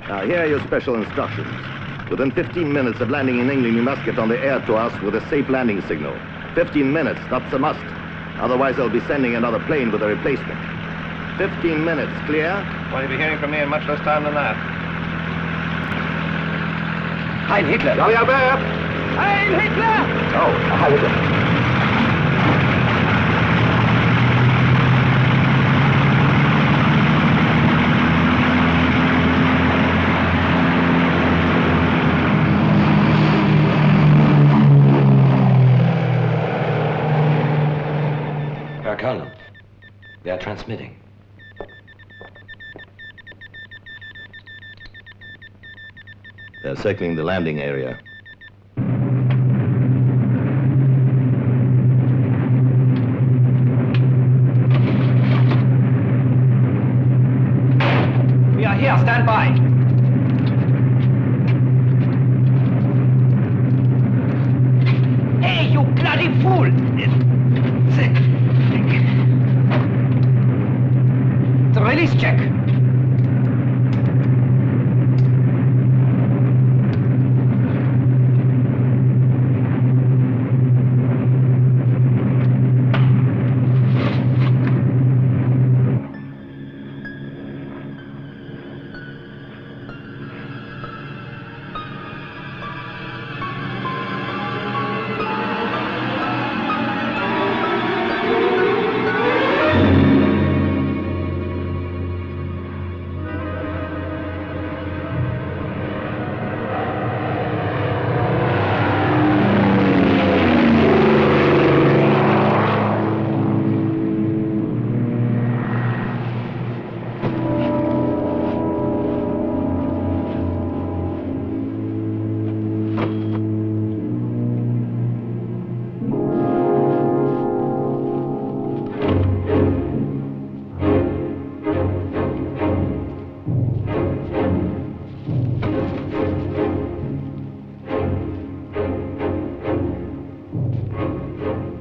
Speaker 14: Now, here are your special instructions. Within 15 minutes of landing in England, you must get on the air to us with a safe landing signal. 15 minutes, that's a must. Otherwise, they'll be sending another plane with a replacement. 15 minutes, clear?
Speaker 1: Well, you'll be hearing from me in much less time than that.
Speaker 6: Heil Hitler!
Speaker 1: Ja, Bert!
Speaker 6: Heil Hitler! Oh, Heil Hitler.
Speaker 11: Herr Colonel, they are transmitting.
Speaker 14: They're circling the landing area.
Speaker 6: We are here, stand by.
Speaker 15: Hey, you bloody fool!
Speaker 6: The release check.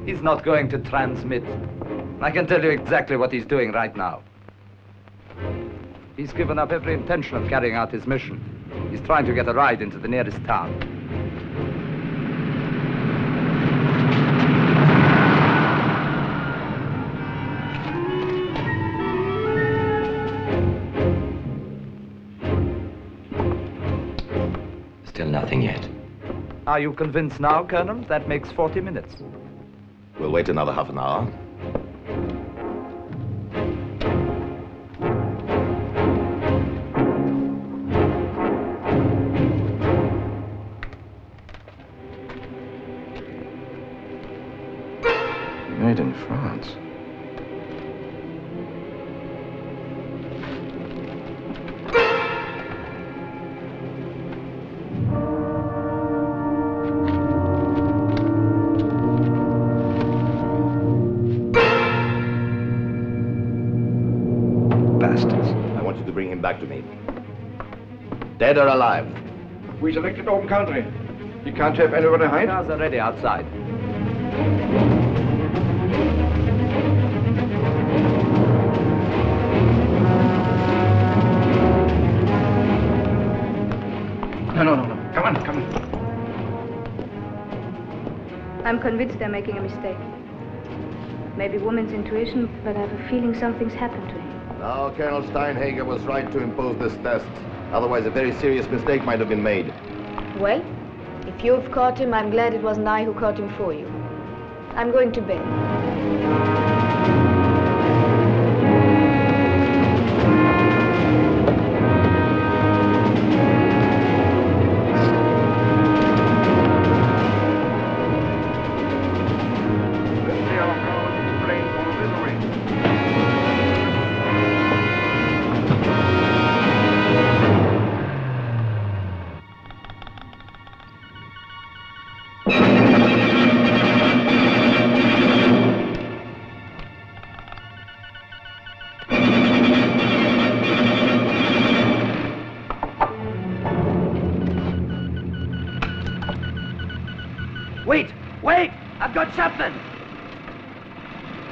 Speaker 9: He's not going to transmit. I can tell you exactly what he's doing right now. He's given up every intention of carrying out his mission. He's trying to get a ride into the nearest town.
Speaker 11: Still nothing yet.
Speaker 9: Are you convinced now, Colonel? That makes 40 minutes.
Speaker 14: We'll wait another half an hour.
Speaker 1: Made in France.
Speaker 14: I want you to bring him back to me. Dead or alive?
Speaker 8: We selected open country. You can't have anywhere to hide?
Speaker 9: Cars are ready outside.
Speaker 8: No. Come on.
Speaker 3: I'm convinced they're making a mistake. Maybe woman's intuition, but I have a feeling something's happened to him.
Speaker 14: Now, Colonel Steinhager was right to impose this test. Otherwise, a very serious mistake might have been made.
Speaker 3: Well, if you've caught him, I'm glad it wasn't I who caught him for you. I'm going to bed.
Speaker 11: Wait! Wait! I've got Chapman!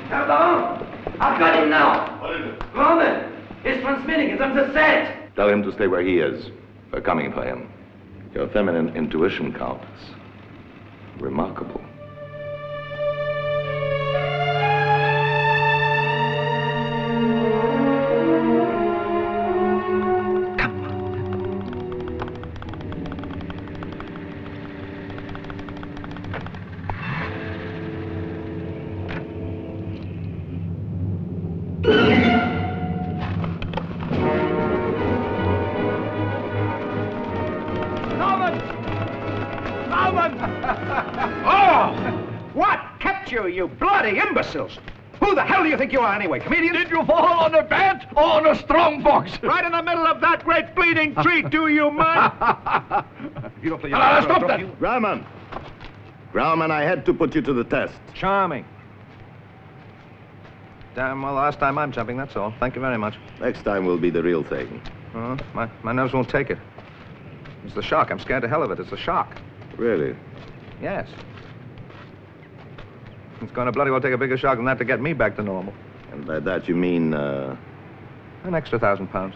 Speaker 11: Pardon? I've got him now!
Speaker 14: What is it?
Speaker 11: Romy! He's transmitting. It's on the set!
Speaker 14: Tell him to stay where he is. We're coming for him. Your feminine intuition, Countess. Remarkable.
Speaker 6: You bloody imbeciles! Who the hell do you think you are anyway, comedian?
Speaker 7: Did you fall on a bat or on a strong box?
Speaker 6: Right in the middle of that great bleeding tree, do you mind? You don't play your
Speaker 7: stop that!
Speaker 14: Grauman! Grauman, I had to put you to the test.
Speaker 6: Charming. Damn well, last time I'm jumping, that's all. Thank you very much.
Speaker 14: Next time will be the real thing.
Speaker 6: My nerves won't take it. It's the shock. I'm scared to hell of it. It's the shock.
Speaker 14: Really?
Speaker 6: Yes. It's going to bloody well take a bigger shock than that to get me back to normal.
Speaker 14: And by that you mean,
Speaker 6: an extra £1,000.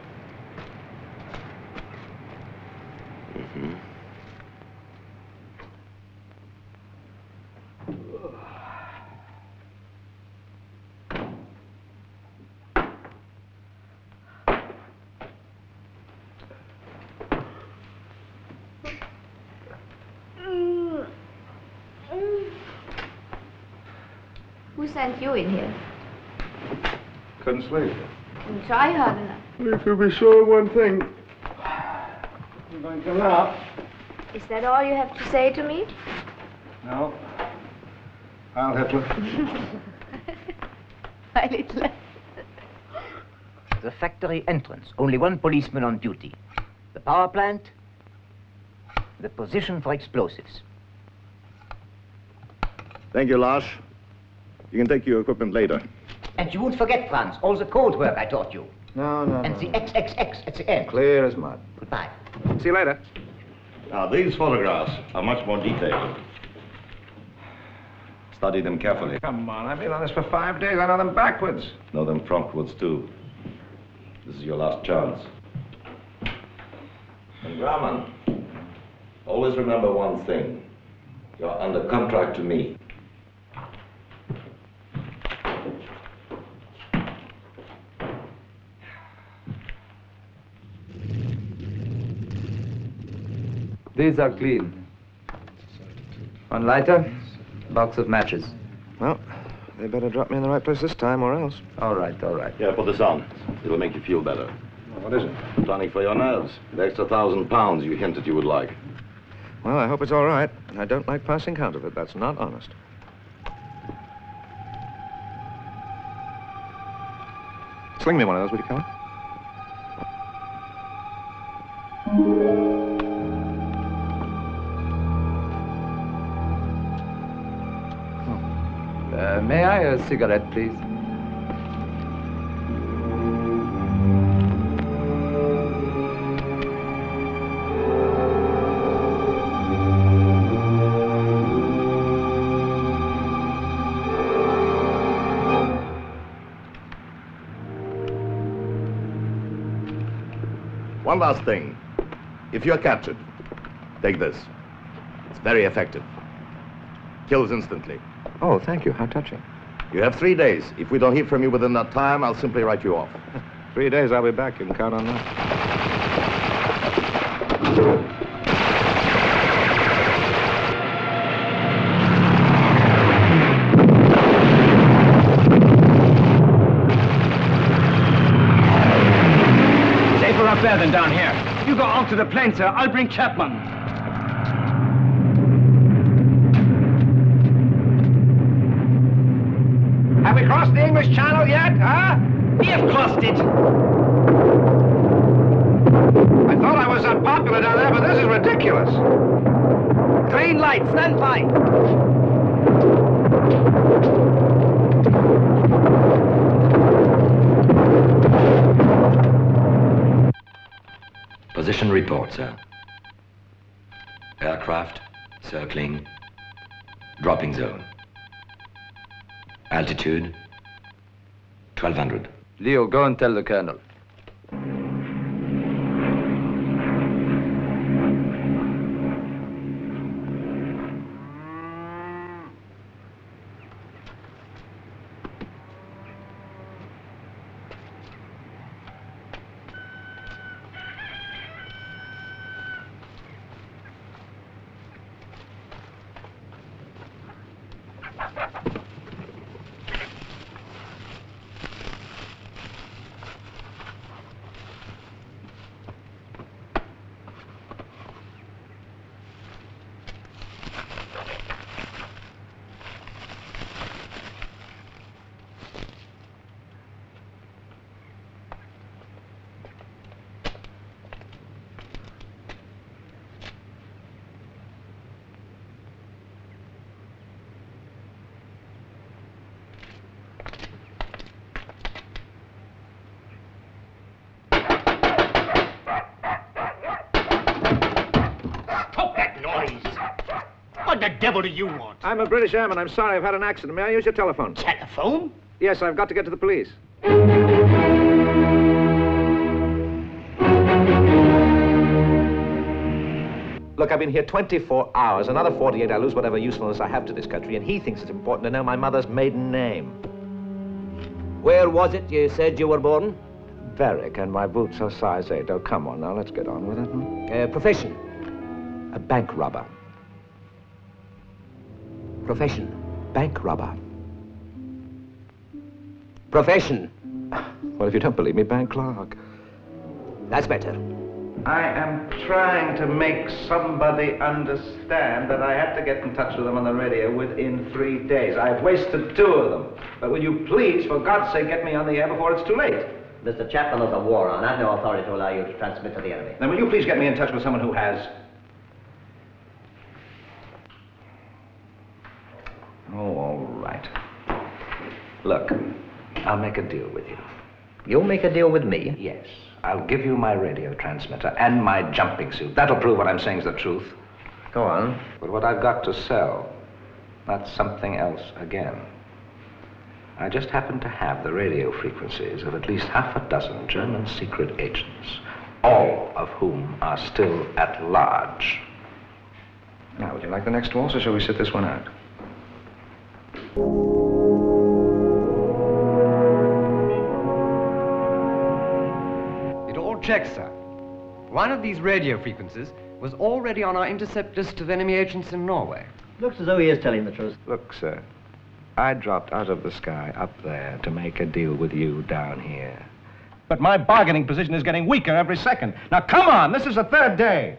Speaker 14: Mm-hmm.
Speaker 3: Who sent you in here?
Speaker 8: Couldn't sleep.
Speaker 3: You try hard enough.
Speaker 8: If you be sure of one thing, I'm going to laugh.
Speaker 3: Is that all you have to say to me?
Speaker 6: No. I'll Hitler.
Speaker 3: My little.
Speaker 15: The factory entrance. Only one policeman on duty. The power plant. The position for explosives.
Speaker 14: Thank you, Lars. You can take your equipment later.
Speaker 15: And you won't forget, Franz, all the code work I taught you.
Speaker 6: No.
Speaker 15: And the XXX at the end.
Speaker 6: Clear as mud.
Speaker 15: Goodbye.
Speaker 6: See you later.
Speaker 14: Now, these photographs are much more detailed. Study them carefully.
Speaker 6: Come on, I've been on this for 5 days. I know them backwards.
Speaker 14: Know them frontwards, too. This is your last chance. And Grauman, always remember one thing. You're under contract to me.
Speaker 9: These are clean. One lighter, box of matches.
Speaker 6: Well, they better drop me in the right place this time, or else.
Speaker 9: All right, all right.
Speaker 14: Yeah, put this on. It'll make you feel better.
Speaker 6: What is it?
Speaker 14: Tonic for your nerves. The extra £1,000 you hinted you would like.
Speaker 6: Well, I hope it's all right. I don't like passing counterfeit. That's not honest. Sling me one of those, will you, Colin?
Speaker 9: May I a cigarette, please?
Speaker 14: One last thing. If you're captured, take this. It's very effective. Kills instantly.
Speaker 6: Oh, thank you. How touching.
Speaker 14: You have 3 days. If we don't hear from you within that time, I'll simply write you off.
Speaker 6: 3 days, I'll be back. You can count on that.
Speaker 7: Safer up there than down here. You go on to the plane, sir. I'll bring Chapman.
Speaker 6: Have we crossed the English Channel yet, huh?
Speaker 7: We have crossed it.
Speaker 6: I thought I was unpopular down there, but this is ridiculous.
Speaker 7: Green light, stand by.
Speaker 11: Position report, sir. Aircraft circling Dropping zone. Altitude 1200.
Speaker 9: Leo, go and tell the colonel.
Speaker 7: What the devil do you want?
Speaker 6: I'm a British airman. I'm sorry, I've had an accident. May I use your telephone?
Speaker 7: Telephone?
Speaker 6: Yes, I've got to get to the police. Look, I've been here 24 hours. Another 48, I lose whatever usefulness I have to this country, and he thinks it's important to know my mother's maiden name.
Speaker 19: Where was it you said you were born?
Speaker 6: Berwick, and my boots are size 8. Oh, come on now, let's get on with it.
Speaker 19: Profession?
Speaker 6: A bank robber.
Speaker 19: Profession?
Speaker 6: Bank robber.
Speaker 19: Profession?
Speaker 6: Well, if you don't believe me, bank clerk.
Speaker 19: That's better.
Speaker 6: I am trying to make somebody understand that I had to get in touch with them on the radio within 3 days. I've wasted 2 of them. But will you please, for God's sake, get me on the air before it's too late?
Speaker 15: Mr. Chapman, there's a war on. I have no authority to allow you to transmit to the enemy.
Speaker 6: Then will you please get me in touch with someone who has? Oh, all right. Look, I'll make a deal with you.
Speaker 15: You'll make a deal with me?
Speaker 6: Yes. I'll give you my radio transmitter and my jumping suit. That'll prove what I'm saying is the truth.
Speaker 15: Go on.
Speaker 6: But what I've got to sell, that's something else again. I just happen to have the radio frequencies of at least half a dozen German secret agents, all of whom are still at large. Now, would you like the next waltz, or shall we sit this one out?
Speaker 20: It all checks, sir. One of these radio frequencies was already on our intercept list of enemy agents in Norway.
Speaker 15: Looks as though he is telling the truth.
Speaker 6: Look, sir, I dropped out of the sky up there to make a deal with you down here. But my bargaining position is getting weaker every second. Now, come on, this is the 3rd day.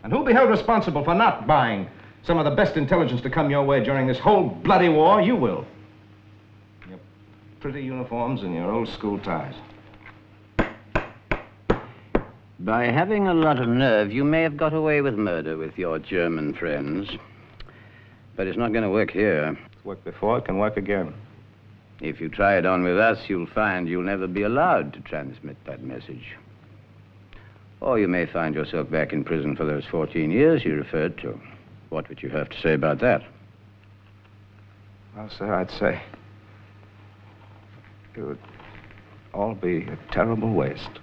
Speaker 6: And who'll be held responsible for not buying some of the best intelligence to come your way during this whole bloody war? You will. Your pretty uniforms and your old school ties.
Speaker 21: By having a lot of nerve, you may have got away with murder with your German friends. But it's not going to work here.
Speaker 6: It's worked before, it can work again.
Speaker 21: If you try it on with us, you'll find you'll never be allowed to transmit that message. Or you may find yourself back in prison for those 14 years you referred to. What would you have to say about that?
Speaker 6: Well, sir, I'd say it would all be a terrible waste.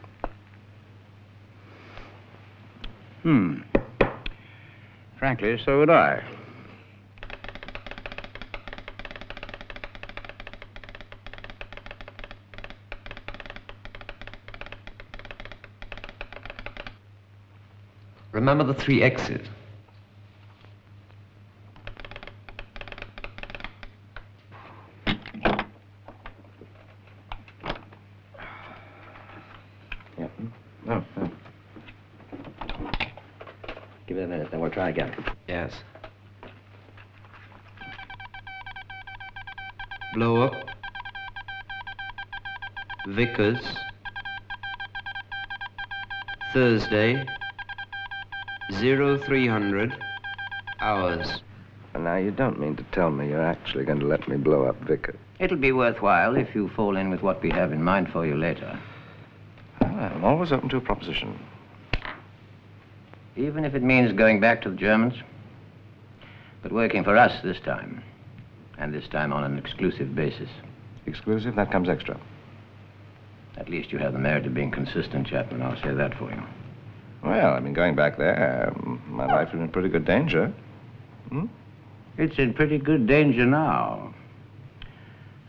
Speaker 21: Frankly, so would I.
Speaker 20: Remember the 3 X's.
Speaker 6: Yeah. No.
Speaker 15: Give it a minute, then we'll try again.
Speaker 20: Yes. Blow up. Vickers. Thursday. 0300 hours.
Speaker 6: And now you don't mean to tell me you're actually going to let me blow up Vickers?
Speaker 21: It'll be worthwhile if you fall in with what we have in mind for you later.
Speaker 6: Well, I'm always open to a proposition.
Speaker 21: Even if it means going back to the Germans? But working for us this time. And this time on an exclusive basis.
Speaker 6: Exclusive? That comes extra.
Speaker 21: At least you have the merit of being consistent, Chapman. I'll say that for you.
Speaker 6: Well, I mean, going back there, my life is in pretty good danger. Hmm?
Speaker 21: It's in pretty good danger now.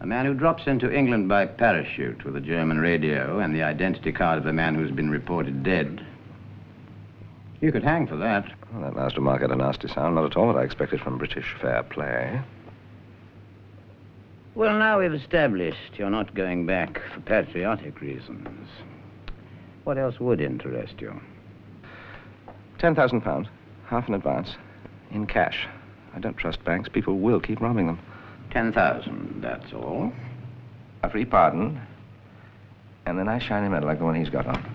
Speaker 21: A man who drops into England by parachute with a German radio and the identity card of a man who's been reported dead. You could hang for that.
Speaker 6: Well, that last remark had a nasty sound. Not at all what I expected from British fair play.
Speaker 21: Well, now we've established you're not going back for patriotic reasons. What else would interest you?
Speaker 6: £10,000, half in advance, in cash. I don't trust banks. People will keep robbing them.
Speaker 21: 10,000, that's all.
Speaker 6: A free pardon, and a nice shiny medal like the one he's got on.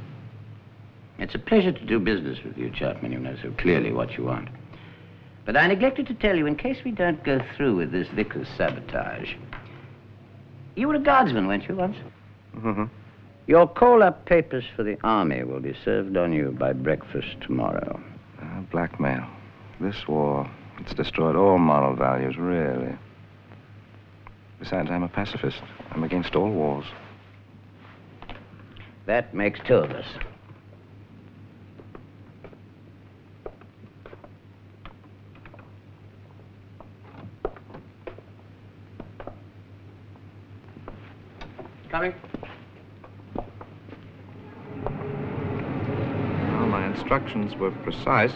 Speaker 21: It's a pleasure to do business with you, Chapman. You know so clearly what you want. But I neglected to tell you, in case we don't go through with this vicar's sabotage, you were a guardsman, weren't you, once?
Speaker 6: Mm-hmm.
Speaker 21: Your call-up papers for the army will be served on you by breakfast tomorrow.
Speaker 6: Blackmail. This war, it's destroyed all moral values, really. Besides, I'm a pacifist. I'm against all wars.
Speaker 21: That makes two of us. Coming.
Speaker 6: Well, my instructions were precise.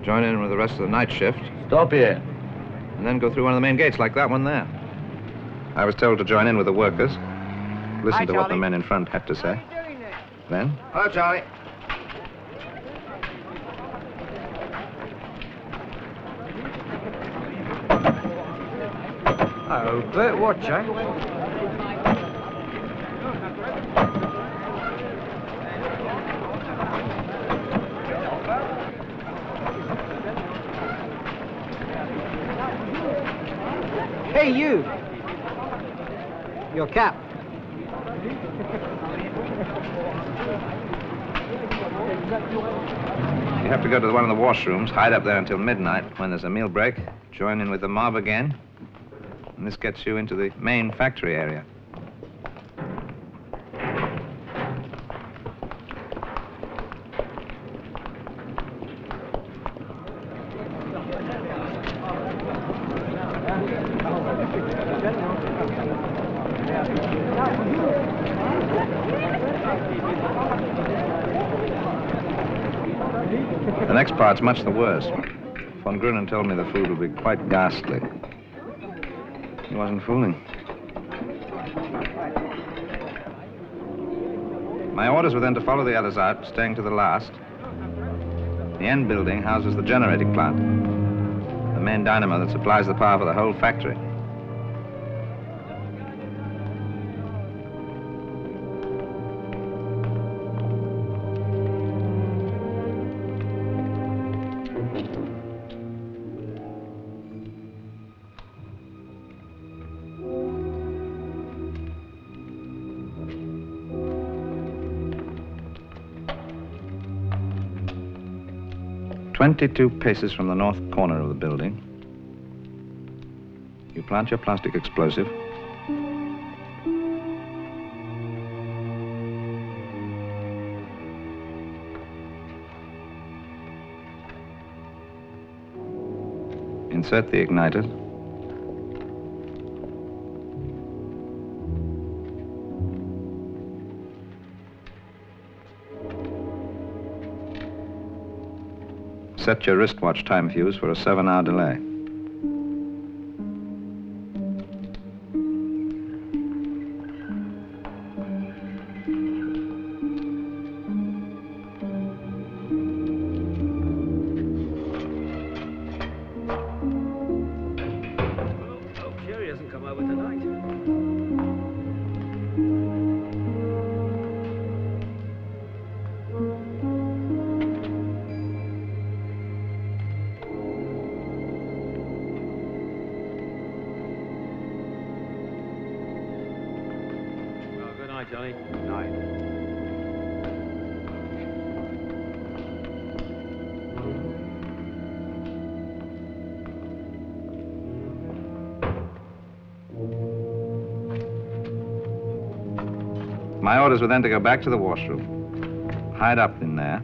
Speaker 6: Join in with the rest of the night shift.
Speaker 21: Stop here.
Speaker 6: And then go through one of the main gates like that one there. I was told to join in with the workers. Listen to what the men in front had to say. Then?
Speaker 21: Hello, Charlie.
Speaker 7: Oh, Bert, watch, eh? Hey, you! Your cap.
Speaker 6: You have to go to one of the washrooms, hide up there until midnight. When there's a meal break, join in with the mob again. And this gets you into the main factory area. The next part's much the worst. Von Grunen told me the food would be quite ghastly. He wasn't fooling. My orders were then to follow the others out, staying to the last. The end building houses the generating plant, the main dynamo that supplies the power for the whole factory. "22 paces from the north corner of the building, you plant your plastic explosive. Insert the igniter. Set your wristwatch time fuse for a 7-hour delay.
Speaker 9: My orders were then to go back to the washroom, hide up in there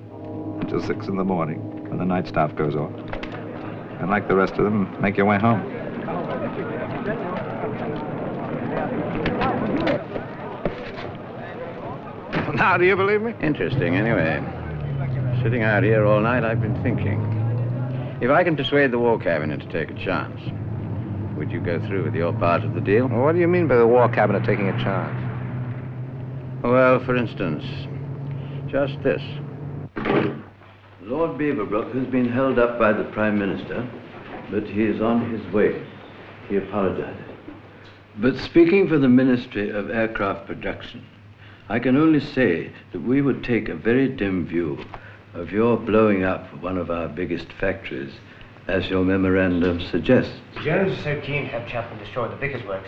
Speaker 9: until 6 in the morning when the night staff goes off. And like the rest of them, make your way home.
Speaker 6: Now, do you believe me?
Speaker 21: Interesting, anyway. Sitting out here all night, I've been thinking. If I can persuade the War Cabinet to take a chance, would you go through with your part of the deal?
Speaker 6: Well, what do you mean by the War Cabinet taking a chance?
Speaker 21: Well, for instance, just this. Lord Beaverbrook has been held up by the Prime Minister, but he is on his way. He apologized. But speaking for the Ministry of Aircraft Production, I can only say that we would take a very dim view of your blowing up one of our biggest factories, as your memorandum suggests.
Speaker 15: The Germans are so keen to have Chapman destroy the Vickers works.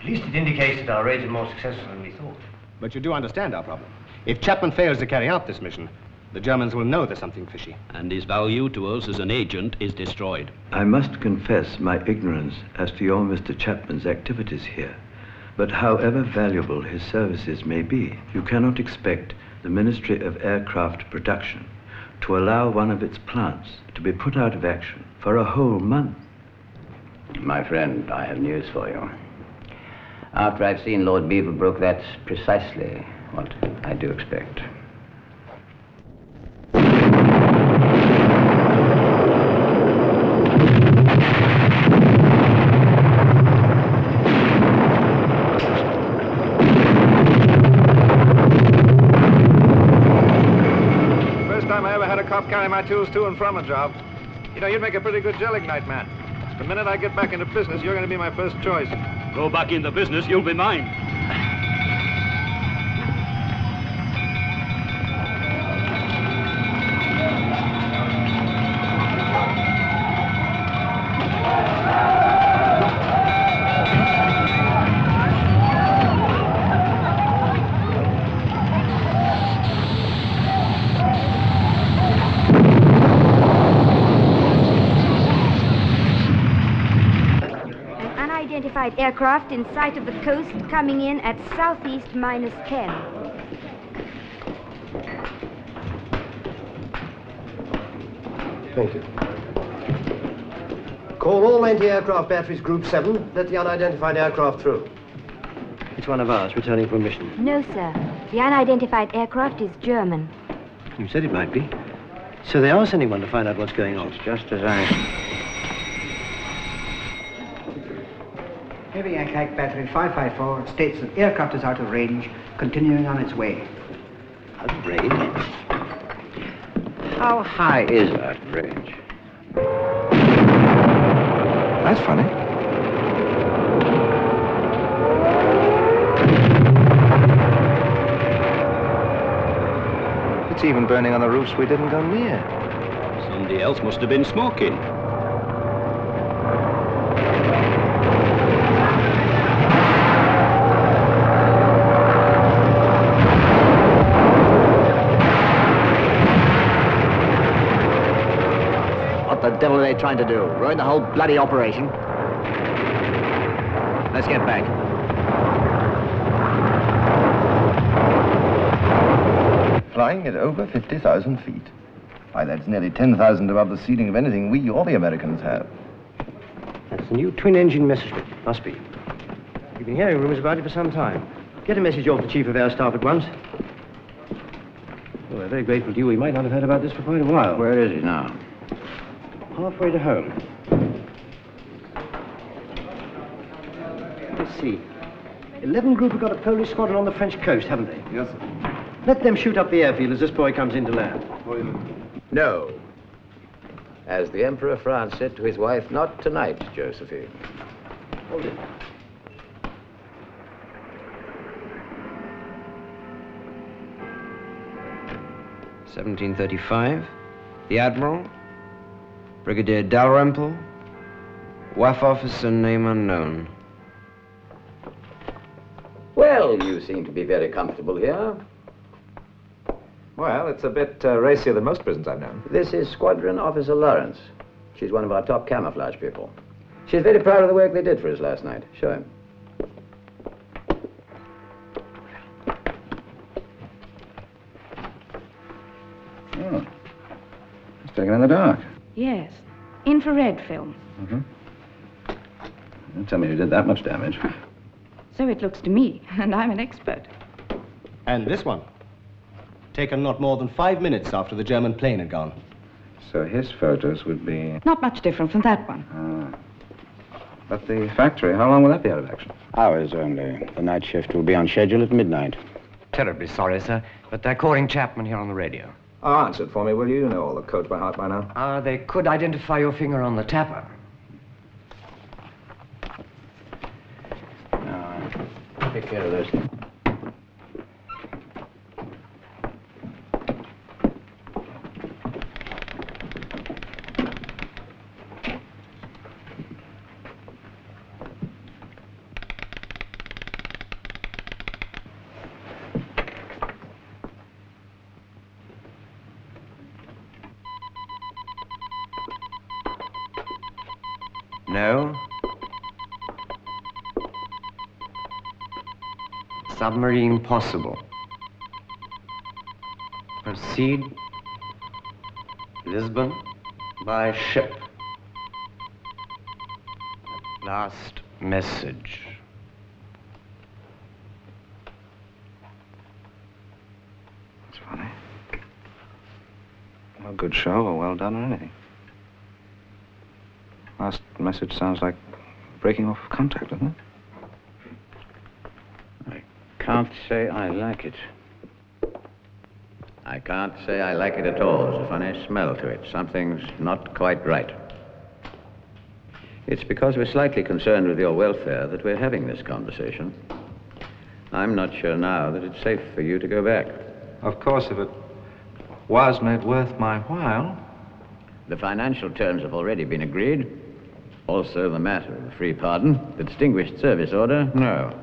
Speaker 15: At least it indicates that our raids are more successful than we thought.
Speaker 6: But you do understand our problem. If Chapman fails to carry out this mission, the Germans will know there's something fishy.
Speaker 4: And his value to us as an agent is destroyed.
Speaker 21: I must confess my ignorance as to your Mr. Chapman's activities here. But however valuable his services may be, you cannot expect the Ministry of Aircraft Production to allow one of its plants to be put out of action for a whole month. My friend, I have news for you. After I've seen Lord Beaverbrook, that's precisely what I do expect.
Speaker 6: First time I ever had a cop carry my tools to and from a job. You know, you'd make a pretty good gelignite man. The minute I get back into business, you're going to be my first choice.
Speaker 4: Go back into business, you'll be mine.
Speaker 22: Unidentified aircraft in sight of the coast coming in at southeast -10.
Speaker 23: Thank you. Call all anti-aircraft batteries Group 7. Let the unidentified aircraft through.
Speaker 24: It's one of ours returning from mission.
Speaker 22: No, sir. The unidentified aircraft is German.
Speaker 24: You said it might be. So they are sending one to find out what's going on.
Speaker 21: It's just as I...
Speaker 25: Heavy aircraft battery 554 states that aircraft is out of range, continuing on its way.
Speaker 24: Out of range?
Speaker 21: How high is that range?
Speaker 6: That's funny. It's even burning on the roofs we didn't go near.
Speaker 4: Somebody else must have been smoking.
Speaker 15: What the devil are they trying to do? Ruin the whole bloody operation? Let's get back.
Speaker 26: Flying at over 50,000 feet. Why, that's nearly 10,000 above the ceiling of anything we or the Americans have.
Speaker 24: That's the new twin-engine Messerschmitt. Must be. You've been hearing rumors about it for some time. Get a message off the Chief of Air Staff at once. Well, we're very grateful to you. We might not have heard about this for quite a while.
Speaker 21: Where is he now?
Speaker 24: Halfway to home. Let's see. 11 Group have got a Polish squadron on the French coast, haven't they?
Speaker 26: Yes, sir.
Speaker 24: Let them shoot up the airfield as this boy comes in to land.
Speaker 21: No. As the Emperor of France said to his wife, not tonight, Josephine.
Speaker 24: Hold it.
Speaker 20: (1735), the Admiral, Brigadier Dalrymple, WAF officer, name unknown.
Speaker 21: Well, you seem to be very comfortable here.
Speaker 6: Well, it's a bit racier than most prisons I've known.
Speaker 21: This is Squadron Officer Lawrence. She's one of our top camouflage people. She's very proud of the work they did for us last night. Show him.
Speaker 6: Taken in the dark.
Speaker 22: Yes. Infrared film.
Speaker 6: Mm-hmm. Don't tell me you did that much damage.
Speaker 22: So it looks to me, and I'm an expert.
Speaker 2: And this one? Taken not more than 5 minutes after the German plane had gone.
Speaker 6: So his photos would be...
Speaker 22: Not much different from that one.
Speaker 6: But the factory, how long will that be out of action?
Speaker 21: Hours only. The night shift will be on schedule at midnight.
Speaker 20: Terribly sorry, sir, but they're calling Chapman here on the radio.
Speaker 6: Oh, answer it for me, will you? You know all the codes by heart by now.
Speaker 20: They could identify your finger on the tapper.
Speaker 21: Take care of this.
Speaker 20: No. Submarine possible. Proceed. Lisbon by ship. Last message.
Speaker 6: That's funny. No good show or well done or anything. Last message sounds like breaking off contact, doesn't it?
Speaker 21: Can't say I like it. I can't say I like it at all. There's a funny smell to it. Something's not quite right. It's because we're slightly concerned with your welfare that we're having this conversation. I'm not sure now that it's safe for you to go back.
Speaker 6: Of course, if it was made worth my while.
Speaker 21: The financial terms have already been agreed. Also the matter of the free pardon. The distinguished service order, no.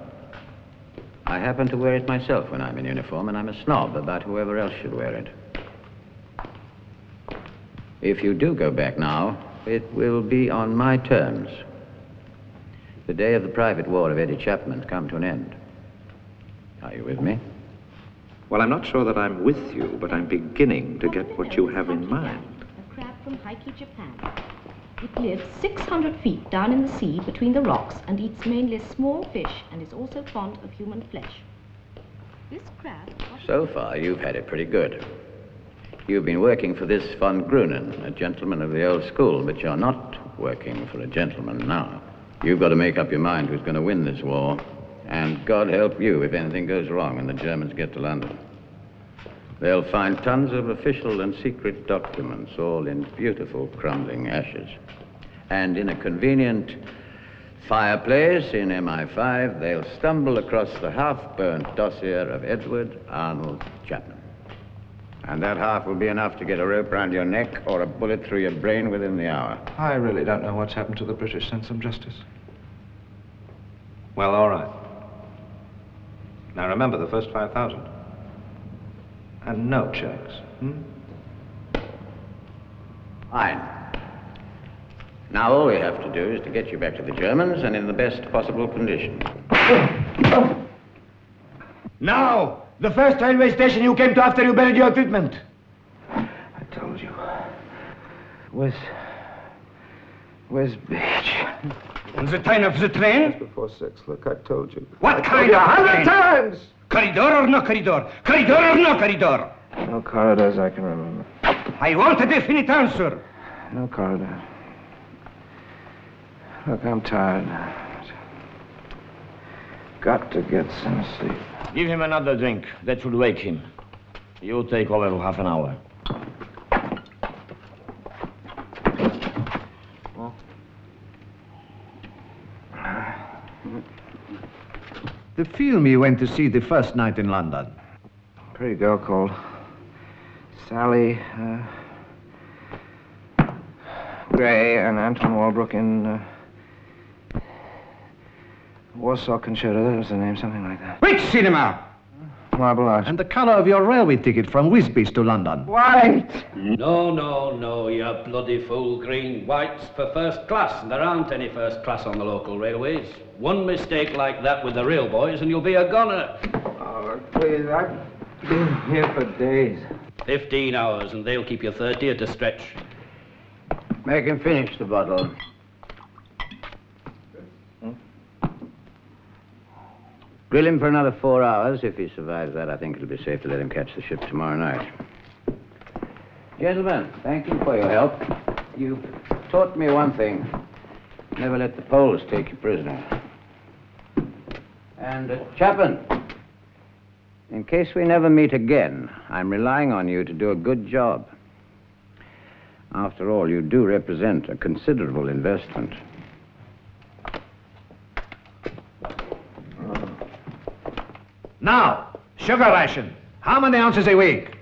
Speaker 21: I happen to wear it myself when I'm in uniform, and I'm a snob about whoever else should wear it. If you do go back now, it will be on my terms. The day of the private war of Eddie Chapman's come to an end. Are you with me?
Speaker 1: Well, I'm not sure that I'm with you, but I'm beginning to get what you have in mind.
Speaker 5: A crab from Heike, Japan. It lives 600 feet down in the sea between the rocks and eats mainly small fish and is also fond of human flesh. This crab...
Speaker 21: So far, you've had it pretty good. You've been working for this von Grunen, a gentleman of the old school, but you're not working for a gentleman now. You've got to make up your mind who's going to win this war. And God help you if anything goes wrong and the Germans get to London. They'll find tons of official and secret documents, all in beautiful crumbling ashes. And in a convenient fireplace in MI5, they'll stumble across the half-burnt dossier of Edward Arnold Chapman. And that half will be enough to get a rope round your neck or a bullet through your brain within the hour.
Speaker 6: I really don't know what's happened to the British sense of justice. Well, all right. Now remember the first 5,000. And no checks,
Speaker 21: Fine. Now all we have to do is to get you back to the Germans and in the best possible condition.
Speaker 23: Now! The first railway station you came to after you buried your equipment.
Speaker 6: I told you. Where's Beach?
Speaker 23: And the time of the train?
Speaker 6: Just before 6. Look, I told you.
Speaker 23: What kind of 100 times? Corridor or no corridor? Corridor or no corridor?
Speaker 6: No corridors I can remember.
Speaker 23: I want a definite answer.
Speaker 6: No corridor. Look, I'm tired. Got to get some sleep.
Speaker 19: Give him another drink. That should wake him. You take over for half an hour.
Speaker 23: The film you went to see the first night in London.
Speaker 6: Pretty girl called Sally Gray and Anton Walbrook in Warsaw Concerto. That was the name, something like that.
Speaker 23: Which cinema?
Speaker 6: Marble Arch.
Speaker 23: And the color of your railway ticket from Wisbeach to London.
Speaker 6: White!
Speaker 4: No, you bloody fool. Green. White's for first class, and there aren't any first class on the local railways. One mistake like that with the real boys, and you'll be a goner.
Speaker 6: Oh, please, I've been here for days.
Speaker 4: 15 hours, and they'll keep you 30 at a stretch.
Speaker 21: Make him finish the bottle. Grill him for another 4 hours. If he survives that, I think it'll be safe to let him catch the ship tomorrow night. Gentlemen, thank you for your help. You've taught me one thing. Never let the Poles take you prisoner. And, Chapman, in case we never meet again, I'm relying on you to do a good job. After all, you do represent a considerable investment.
Speaker 6: Now, sugar ration. How many ounces a week?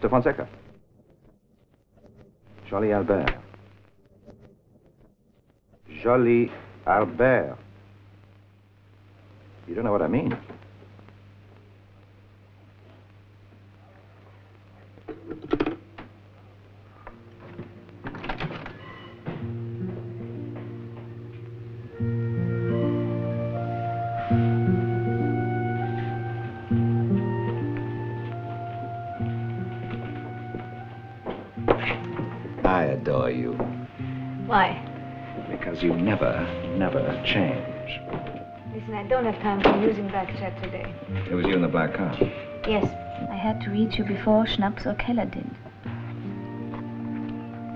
Speaker 1: Fonseca. Jolly Albert. Jolly Albert. You don't know what I mean. I adore you.
Speaker 3: Why?
Speaker 1: Because you never change.
Speaker 3: Listen, I don't have time for amusing back chat today.
Speaker 1: It was you in the black car.
Speaker 3: Yes, I had to reach you before Schnaps or Keller did.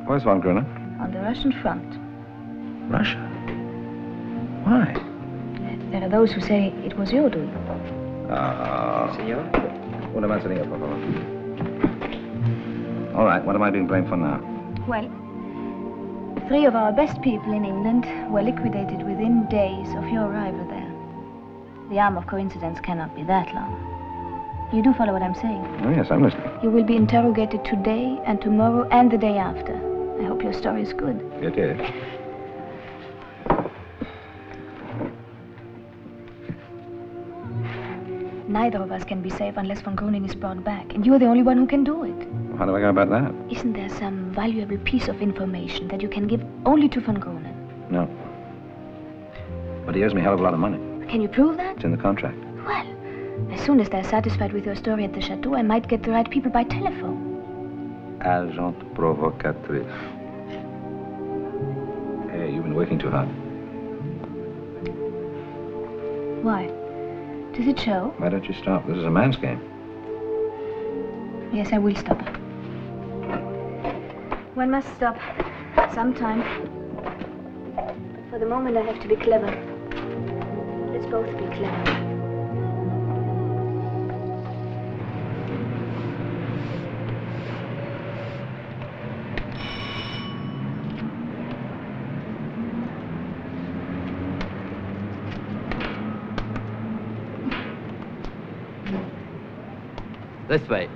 Speaker 1: Where's Von Gruner?
Speaker 3: On the Russian front.
Speaker 1: Russia? Why?
Speaker 3: There are those who say it was your doing.
Speaker 1: Senor? Una manzanilla, por favor. All right, what am I being blamed for now?
Speaker 3: Well, 3 of our best people in England were liquidated within days of your arrival there. The arm of coincidence cannot be that long. You do follow what I'm saying?
Speaker 1: Oh, yes, I'm listening.
Speaker 3: You will be interrogated today and tomorrow and the day after. I hope your story is good.
Speaker 1: It is.
Speaker 3: Neither of us can be safe unless Von Gruning is brought back, and you're the only one who can do it.
Speaker 1: How do I go about that?
Speaker 3: Isn't there some valuable piece of information that you can give only to Von Gruning?
Speaker 1: No. But he owes me a hell of a lot of money.
Speaker 3: Can you prove that?
Speaker 1: It's in the contract.
Speaker 3: Well, as soon as they're satisfied with your story at the chateau, I might get the right people by telephone.
Speaker 1: Agent provocatrice. Hey, you've been working too hard.
Speaker 3: Why? Does it show?
Speaker 1: Why don't you stop? This is a man's game.
Speaker 3: Yes, I will stop. One must stop. Sometime. For the moment, I have to be clever. Let's both be clever.
Speaker 11: This way.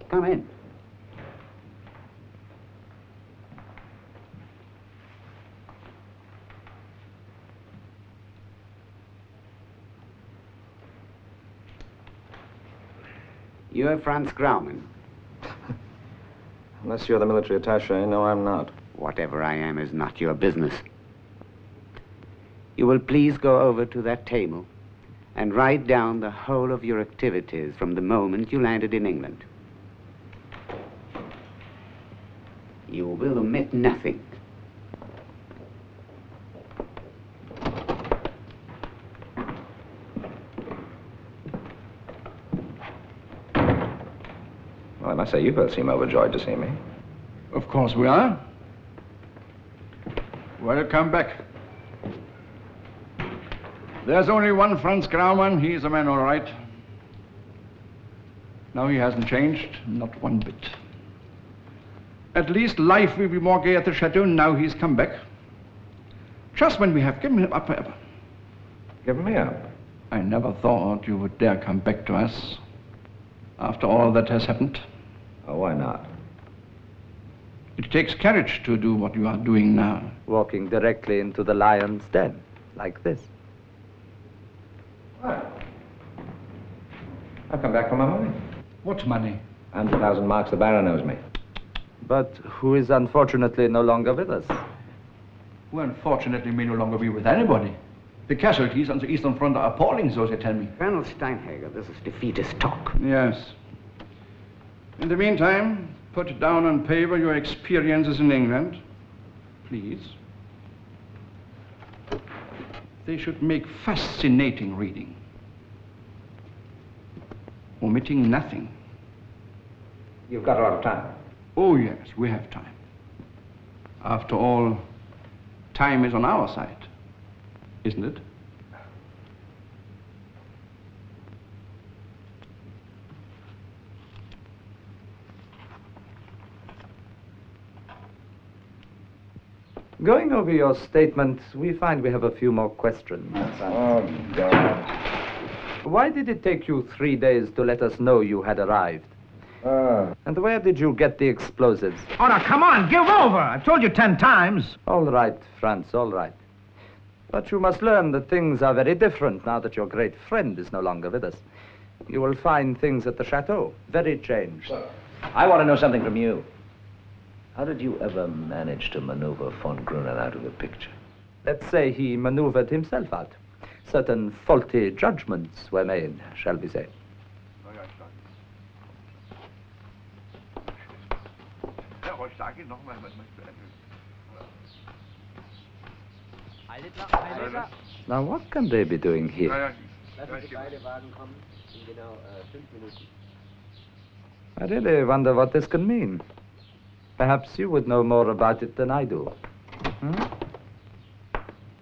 Speaker 10: Come in. You're Franz Grauman.
Speaker 1: Unless you're the military attaché, no, I'm not.
Speaker 10: Whatever I am is not your business. You will please go over to that table and write down the whole of your activities from the moment you landed in England. You will omit nothing.
Speaker 6: Well, I must say, you both seem overjoyed to see me.
Speaker 8: Of course we are. Welcome back. There's only one Franz Graumann. He's a man all right. No, he hasn't changed, not one bit. At least life will be more gay at the chateau now he's come back. Just when we have given him up forever.
Speaker 6: Given me up?
Speaker 8: I never thought you would dare come back to us after all that has happened.
Speaker 6: Oh, why not?
Speaker 8: It takes courage to do what you are doing now.
Speaker 9: Walking directly into the lion's den, like this.
Speaker 6: What? I've come back for my money.
Speaker 8: What money?
Speaker 6: 100,000 marks, the Baron owes me.
Speaker 9: But who is unfortunately no longer with us.
Speaker 8: Who unfortunately may no longer be with anybody. The casualties on the Eastern Front are appalling, so they tell me.
Speaker 10: Colonel Steinhager, this is defeatist talk.
Speaker 8: Yes. In the meantime, put down on paper your experiences in England, please. They should make fascinating reading. Omitting nothing.
Speaker 6: You've got a lot of time.
Speaker 8: Oh, yes, we have time. After all, time is on our side, isn't it?
Speaker 9: Going over your statement, we find we have a few more questions.
Speaker 6: Oh, God.
Speaker 9: Why did it take you 3 days to let us know you had arrived? And where did you get the explosives?
Speaker 23: Oh, now, come on, give over. I've told you 10 times.
Speaker 9: All right, Franz, all right. But you must learn that things are very different now that your great friend is no longer with us. You will find things at the chateau very changed.
Speaker 1: I want to know something from you. How did you ever manage to maneuver von Grunen out of the picture?
Speaker 9: Let's say he maneuvered himself out. Certain faulty judgments were made, shall we say. Now, what can they be doing here? I really wonder what this can mean. Perhaps you would know more about it than I do.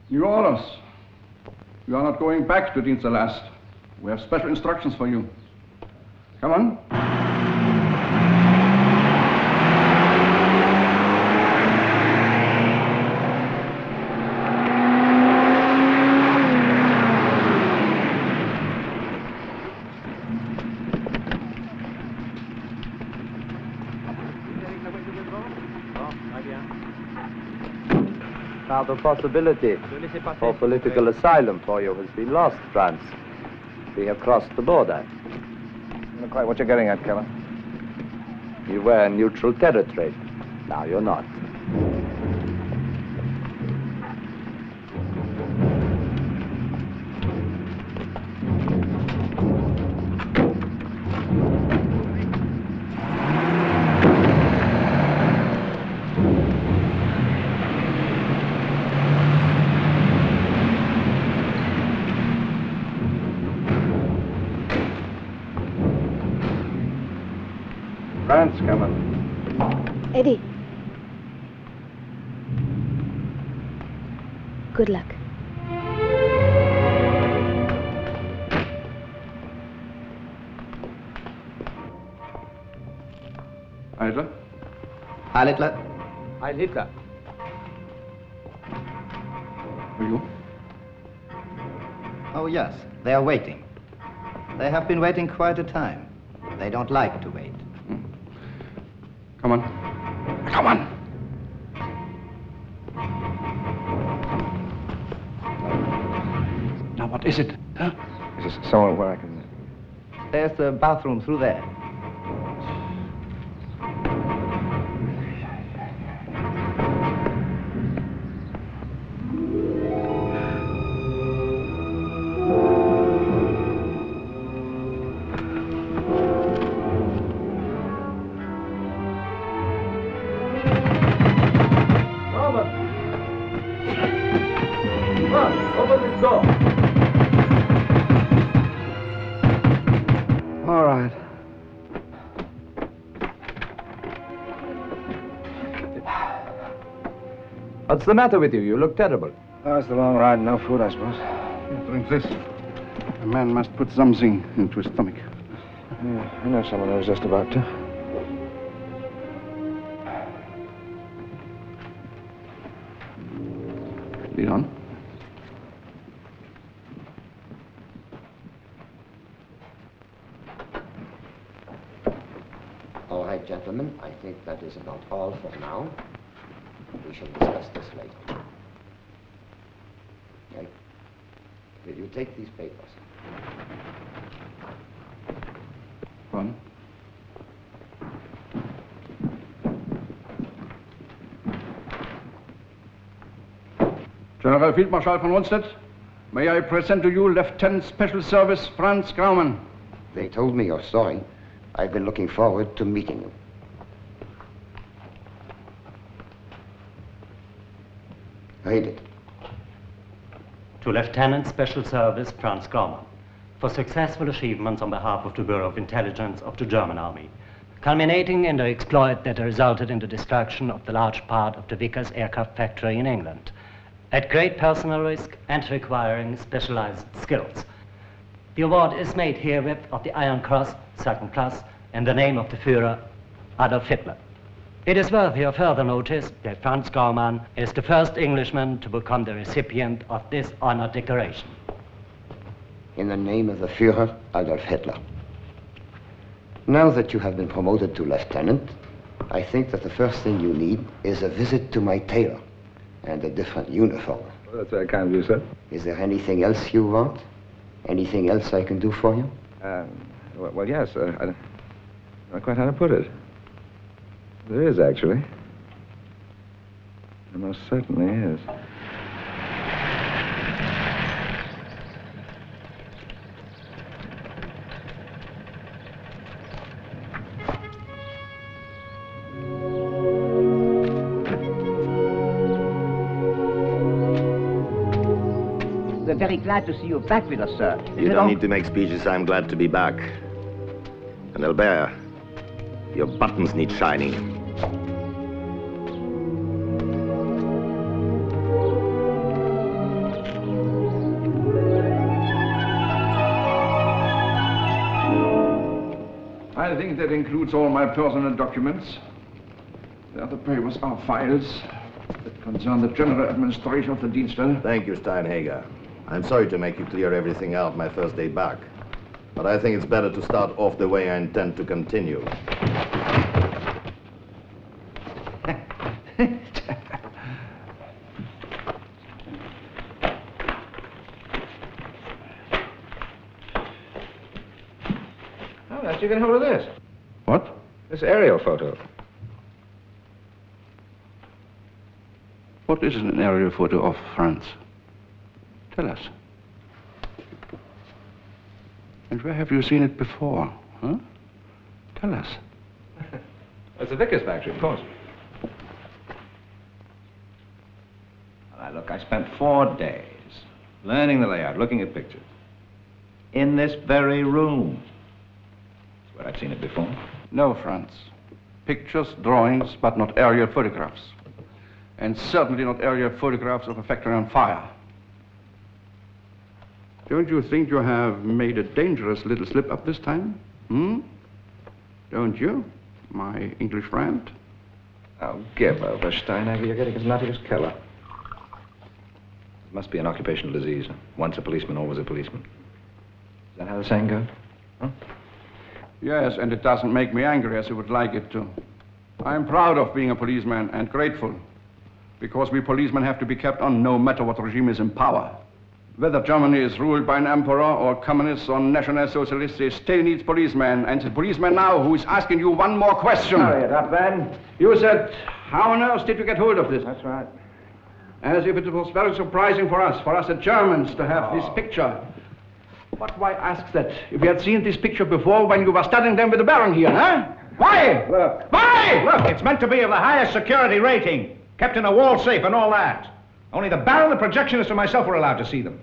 Speaker 8: Your orders. You are not going back to Dienstverlast. We have special instructions for you. Come on.
Speaker 9: Now the possibility for political asylum for you has been lost, Franz. We have crossed the border.
Speaker 6: Not quite what you're getting at, Keller.
Speaker 9: You were in neutral territory. Now you're not.
Speaker 6: France coming.
Speaker 3: Eddie. Good luck.
Speaker 8: Hitler?
Speaker 24: Heil Hitler.
Speaker 9: Heil Hitler.
Speaker 8: Are you?
Speaker 24: Oh, yes. They are waiting. They have been waiting quite a time. They don't like to wait.
Speaker 8: Come on. Come on! Now, what is it? Huh?
Speaker 6: Is this somewhere where I can...
Speaker 24: There's the bathroom through there.
Speaker 9: What's the matter with you? You look terrible.
Speaker 6: Oh, it's the long ride and no food, I suppose.
Speaker 8: Drink this. A man must put something into his stomach.
Speaker 6: Yeah, I know someone who's just about to.
Speaker 8: Lead on.
Speaker 12: All right, gentlemen, I think that is about all for now. We shall discuss this later. Okay. Will you take these papers?
Speaker 8: One. General Field Marshal von Rundstedt, may I present to you Lieutenant Special Service Franz Graumann.
Speaker 12: They told me your story. I've been looking forward to meeting you. Read it.
Speaker 13: To Lieutenant Special Service Franz Graumann, for successful achievements on behalf of the Bureau of Intelligence of the German Army, culminating in the exploit that resulted in the destruction of the large part of the Vickers aircraft factory in England, at great personal risk and requiring specialized skills. The award is made herewith of the Iron Cross, 2nd class, in the name of the Führer, Adolf Hitler. It is worthy of further notice that Franz Graumann is the first Englishman to become the recipient of this honored decoration.
Speaker 12: In the name of the Führer, Adolf Hitler. Now that you have been promoted to lieutenant, I think that the first thing you need is a visit to my tailor and a different uniform.
Speaker 6: Well, that's very kind of you, sir.
Speaker 12: Is there anything else you want? Anything else I can do for you?
Speaker 6: Well, yes. I don't know quite how to put it. There is, actually. There most certainly is.
Speaker 15: We're very glad to see you back with us, sir.
Speaker 14: You don't need to make speeches. I'm glad to be back. And Albert, your buttons need shining.
Speaker 8: I think that includes all my personal documents. The other papers are files that concern the general administration of the Dienststelle.
Speaker 14: Thank you, Steinhager. I'm sorry to make you clear everything out my first day back. But I think it's better to start off the way I intend to continue.
Speaker 6: How did you get hold of this?
Speaker 8: What?
Speaker 6: This aerial photo.
Speaker 8: What is an aerial photo of France? Tell us. And where have you seen it before, huh? Tell us.
Speaker 6: It's the Vickers factory, of course. Now, look, I spent 4 days learning the layout, looking at pictures. In this very room. That's where I've seen it before.
Speaker 8: No, Franz. Pictures, drawings, but not aerial photographs. And certainly not aerial photographs of a factory on fire. Don't you think you have made a dangerous little slip-up this time? Hmm? Don't you, my English friend?
Speaker 6: Oh, give over, Steinhager. You're getting as nutty as Keller. It must be an occupational disease. Once a policeman, always a policeman. Is that how the saying goes? Huh?
Speaker 8: Yes, and it doesn't make me angry as you would like it to. I'm proud of being a policeman and grateful. Because we policemen have to be kept on no matter what regime is in power. Whether Germany is ruled by an emperor or communists or national socialists, they still needs policemen. And it's a policeman now who is asking you one more question.
Speaker 6: Hurry it up, then.
Speaker 8: You said, how on earth did you get hold of this?
Speaker 6: That's right.
Speaker 8: As if it was very surprising for us the Germans, to have this picture. But why ask that? If you had seen this picture before when you were studying them with the Baron here, huh? Why?
Speaker 6: Look.
Speaker 8: Why?
Speaker 6: Look, it's meant to be of the highest security rating. Kept in a wall safe and all that. Only the Baron, the projectionist, and myself were allowed to see them.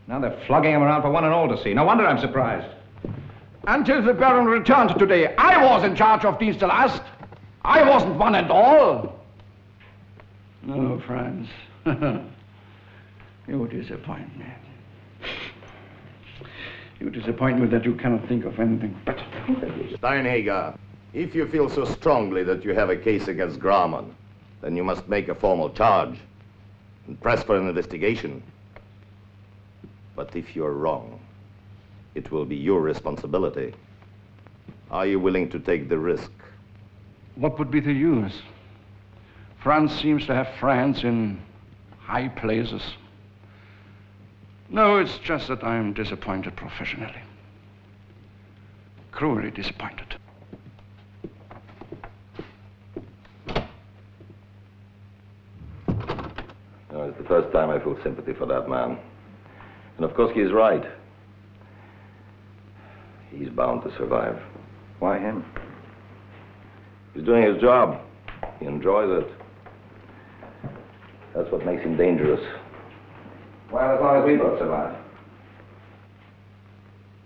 Speaker 6: Now they're flogging them around for one and all to see. No wonder I'm surprised.
Speaker 8: Until the Baron returned today, I was in charge of Dienststelle. I wasn't one and all. No, Franz. You disappoint me. You disappoint me that you cannot think of anything better.
Speaker 14: Steinhager, if you feel so strongly that you have a case against Grauman, then you must make a formal charge and press for an investigation. But if you're wrong, it will be your responsibility. Are you willing to take the risk?
Speaker 8: What would be the use? Franz seems to have friends in high places. No, it's just that I'm disappointed professionally. Cruelly disappointed.
Speaker 14: No, it's the first time I feel sympathy for that man. And of course he is right. He's bound to survive.
Speaker 1: Why him?
Speaker 14: He's doing his job. He enjoys it. That's what makes him dangerous.
Speaker 1: Well, as long as we both survive.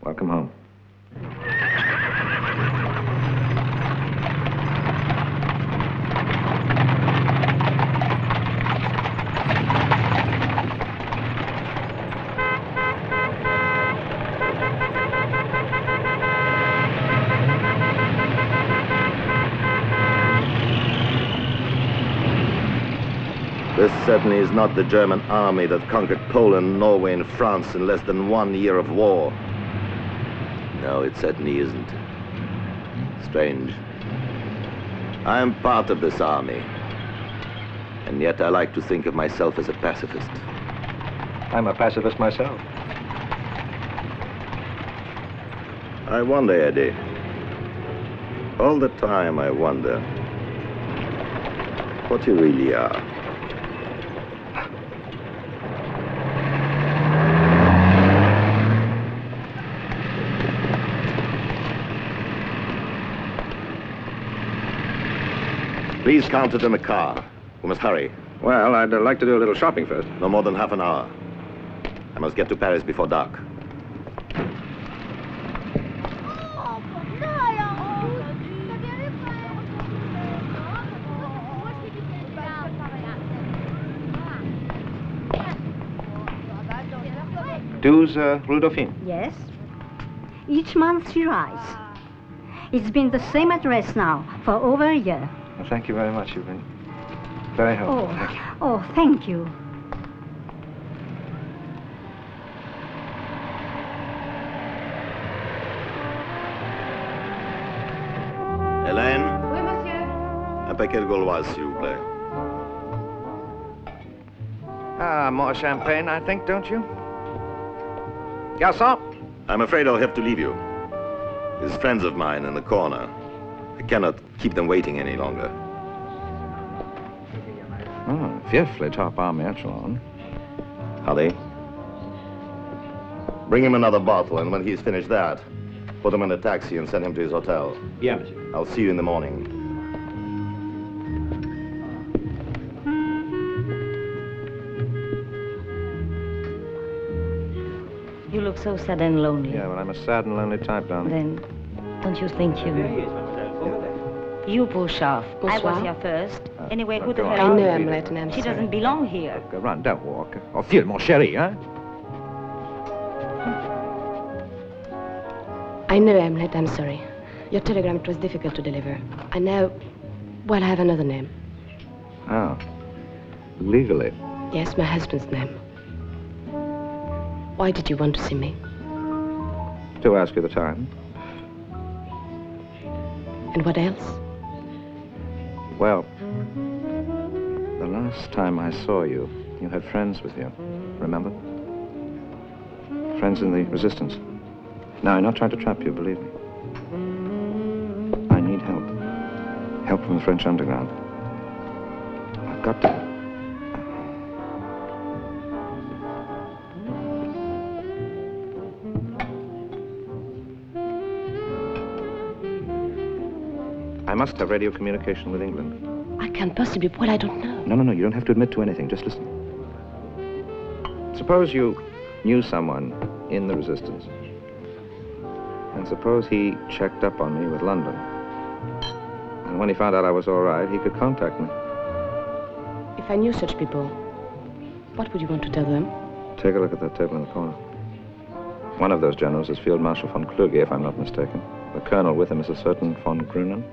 Speaker 1: Welcome home.
Speaker 14: This certainly is not the German army that conquered Poland, Norway, and France in less than 1 year of war. No, it certainly isn't. Strange. I am part of this army. And yet I like to think of myself as a pacifist.
Speaker 1: I'm a pacifist myself.
Speaker 14: I wonder, Eddie. All the time I wonder what you really are. Please count it in the car. We must hurry.
Speaker 1: Well, I'd like to do a little shopping first.
Speaker 14: No more than half an hour. I must get to Paris before dark.
Speaker 1: Douze Rue Dauphine.
Speaker 7: Yes. Each month she writes. It's been the same address now for over a year.
Speaker 1: Well, thank you very much. You've been very helpful.
Speaker 7: Thank you.
Speaker 14: Hélène?
Speaker 5: Oui, monsieur.
Speaker 14: Un paquet de Gauloises, s'il vous plaît.
Speaker 1: Ah, more champagne, I think, don't you? Garçon?
Speaker 14: I'm afraid I'll have to leave you. There's friends of mine in the corner. I cannot keep them waiting any longer.
Speaker 1: Oh, fearfully top army echelon.
Speaker 14: Hardy, bring him another bottle, and when he's finished that, put him in a taxi and send him to his hotel.
Speaker 24: Yeah, monsieur.
Speaker 14: I'll see you in the morning.
Speaker 7: You look so sad and lonely.
Speaker 1: Yeah, well, I'm a sad and lonely type, darling.
Speaker 7: Then, don't you think you poor shaft. I was
Speaker 16: Bonsoir.
Speaker 7: here first. Anyway, who the
Speaker 1: go
Speaker 7: hell
Speaker 1: on.
Speaker 16: I know
Speaker 7: are
Speaker 16: I'm
Speaker 7: you?
Speaker 16: late and I'm
Speaker 7: She
Speaker 16: sorry.
Speaker 7: doesn't belong here.
Speaker 1: Go run, don't walk. Oh, file, mon chéri, hein?
Speaker 16: I know I'm late, I'm sorry. Your telegram, it was difficult to deliver. I now, well, I have another name.
Speaker 1: Oh. Legally?
Speaker 16: Yes, my husband's name. Why did you want to see me?
Speaker 1: To ask you the time.
Speaker 16: And what else?
Speaker 1: Well, the last time I saw you, you had friends with you. Remember? Friends in the resistance. Now, I'm not trying to trap you, believe me. I need help. Help from the French underground. I've got to... I must have radio communication with England.
Speaker 16: I can't possibly, well, I don't know.
Speaker 1: No, you don't have to admit to anything. Just listen. Suppose you knew someone in the resistance. And suppose he checked up on me with London. And when he found out I was all right, he could contact me.
Speaker 16: If If I knew such people, what would you want to tell them?
Speaker 9: Take a look at that table in the corner. One of those generals is Field Marshal von Kluge, if I'm not mistaken. The colonel with him is a certain von Grunen.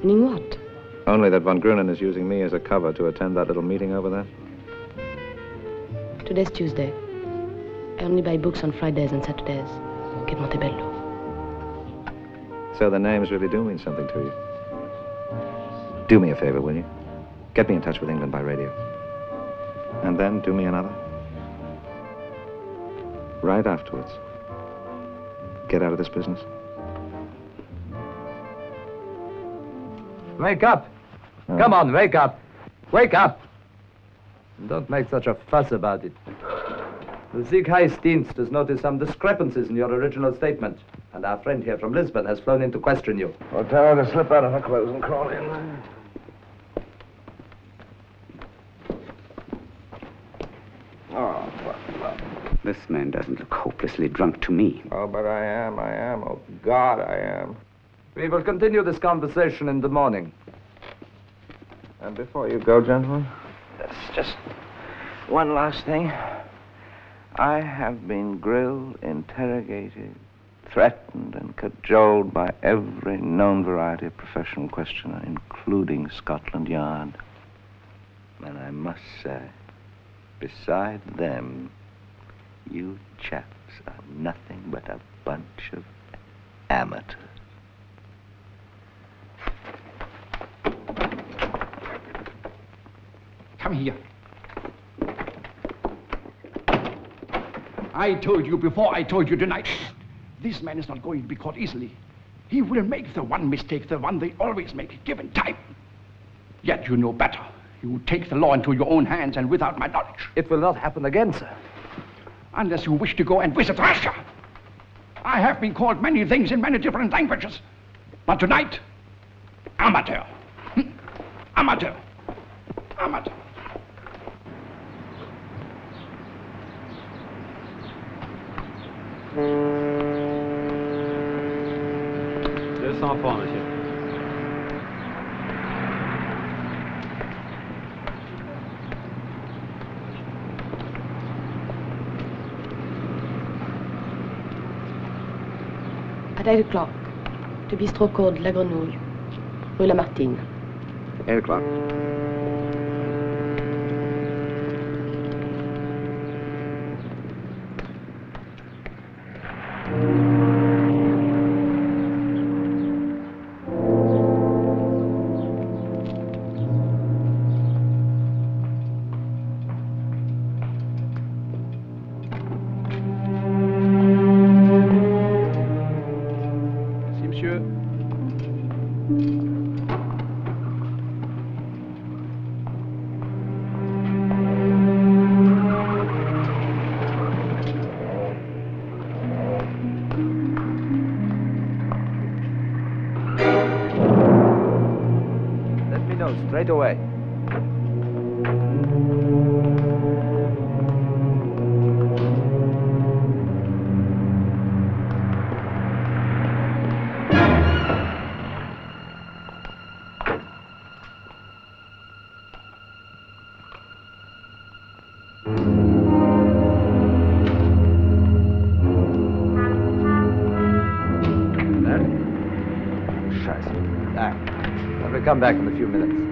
Speaker 16: Meaning what?
Speaker 9: Only that von Grunen is using me as a cover to attend that little meeting over there.
Speaker 16: Today's Tuesday. I only buy books on Fridays and Saturdays. Che Montebello.
Speaker 9: So the names really do mean something to you. Do me a favor, will you? Get me in touch with England by radio. And then do me another. Right afterwards. Get out of this business.
Speaker 2: Wake up! Come on, wake up! Wake up!
Speaker 9: Don't make such a fuss about it. The Sicherheitsdienst has noticed some discrepancies in your original statement, and our friend here from Lisbon has flown in to question you.
Speaker 6: Well, tell her to slip out of her clothes and crawl in.
Speaker 10: Oh, this man doesn't look hopelessly drunk to me.
Speaker 6: Oh, but I am. Oh, God, I am.
Speaker 9: We will continue this conversation in the morning.
Speaker 6: And before you go, gentlemen, that's just one last thing. I have been grilled, interrogated, threatened, and cajoled by every known variety of professional questioner, including Scotland Yard. And I must say, beside them, you chaps are nothing but a bunch of amateurs.
Speaker 8: Come here. I told you before, I told you tonight. This man is not going to be caught easily. He will make the one mistake, the one they always make, given time. Yet you know better. You take the law into your own hands and without my knowledge.
Speaker 9: It will not happen again, sir.
Speaker 8: Unless you wish to go and visit Russia. I have been called many things in many different languages. But tonight, amateur. Amateur. Amateur.
Speaker 4: 200 francs, monsieur.
Speaker 16: At 8 o'clock, the bistro called La Grenouille, Rue Lamartine.
Speaker 9: 8 o'clock. Straight away. I'll come back in a few minutes.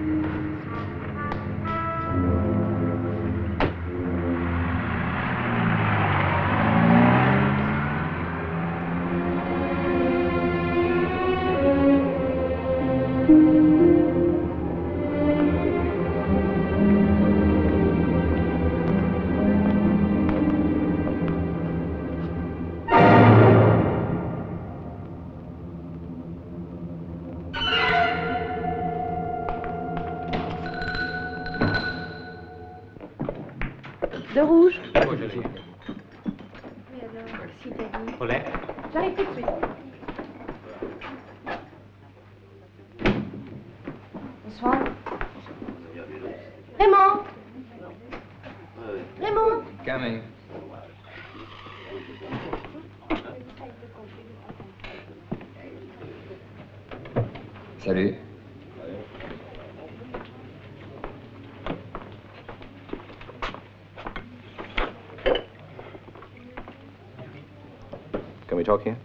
Speaker 16: De rouge.
Speaker 13: Paulet.
Speaker 16: J'arrive tout de suite. Bonsoir. Raymond. Raymond.
Speaker 2: Coming.
Speaker 17: Salut.
Speaker 6: talk here?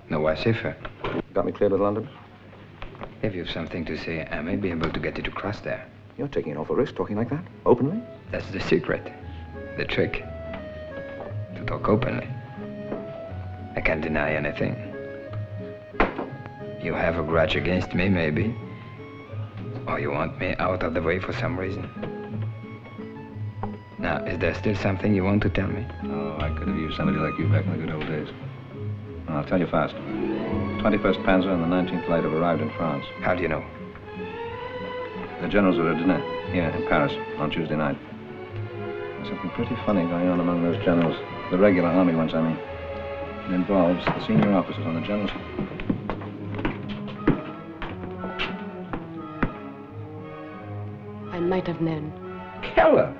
Speaker 17: No, I safer.
Speaker 6: Got me cleared with London?
Speaker 17: If you've something to say, I may be able to get you to cross there.
Speaker 6: You're taking an awful risk talking like that, openly.
Speaker 17: That's the secret, the trick. To talk openly. I can't deny anything. You have a grudge against me, maybe. Or you want me out of the way for some reason. Now, is there still something you want to tell me?
Speaker 6: Oh, I could have used somebody like you back in the good old days. Well, I'll tell you fast. 21st Panzer and the 19th Light have arrived in France.
Speaker 17: How do you know?
Speaker 6: The generals were at dinner here in Paris on Tuesday night. There's something pretty funny going on among those generals. The regular army ones, I mean. It involves the senior officers on the generals.
Speaker 16: I might have known.
Speaker 6: Keller!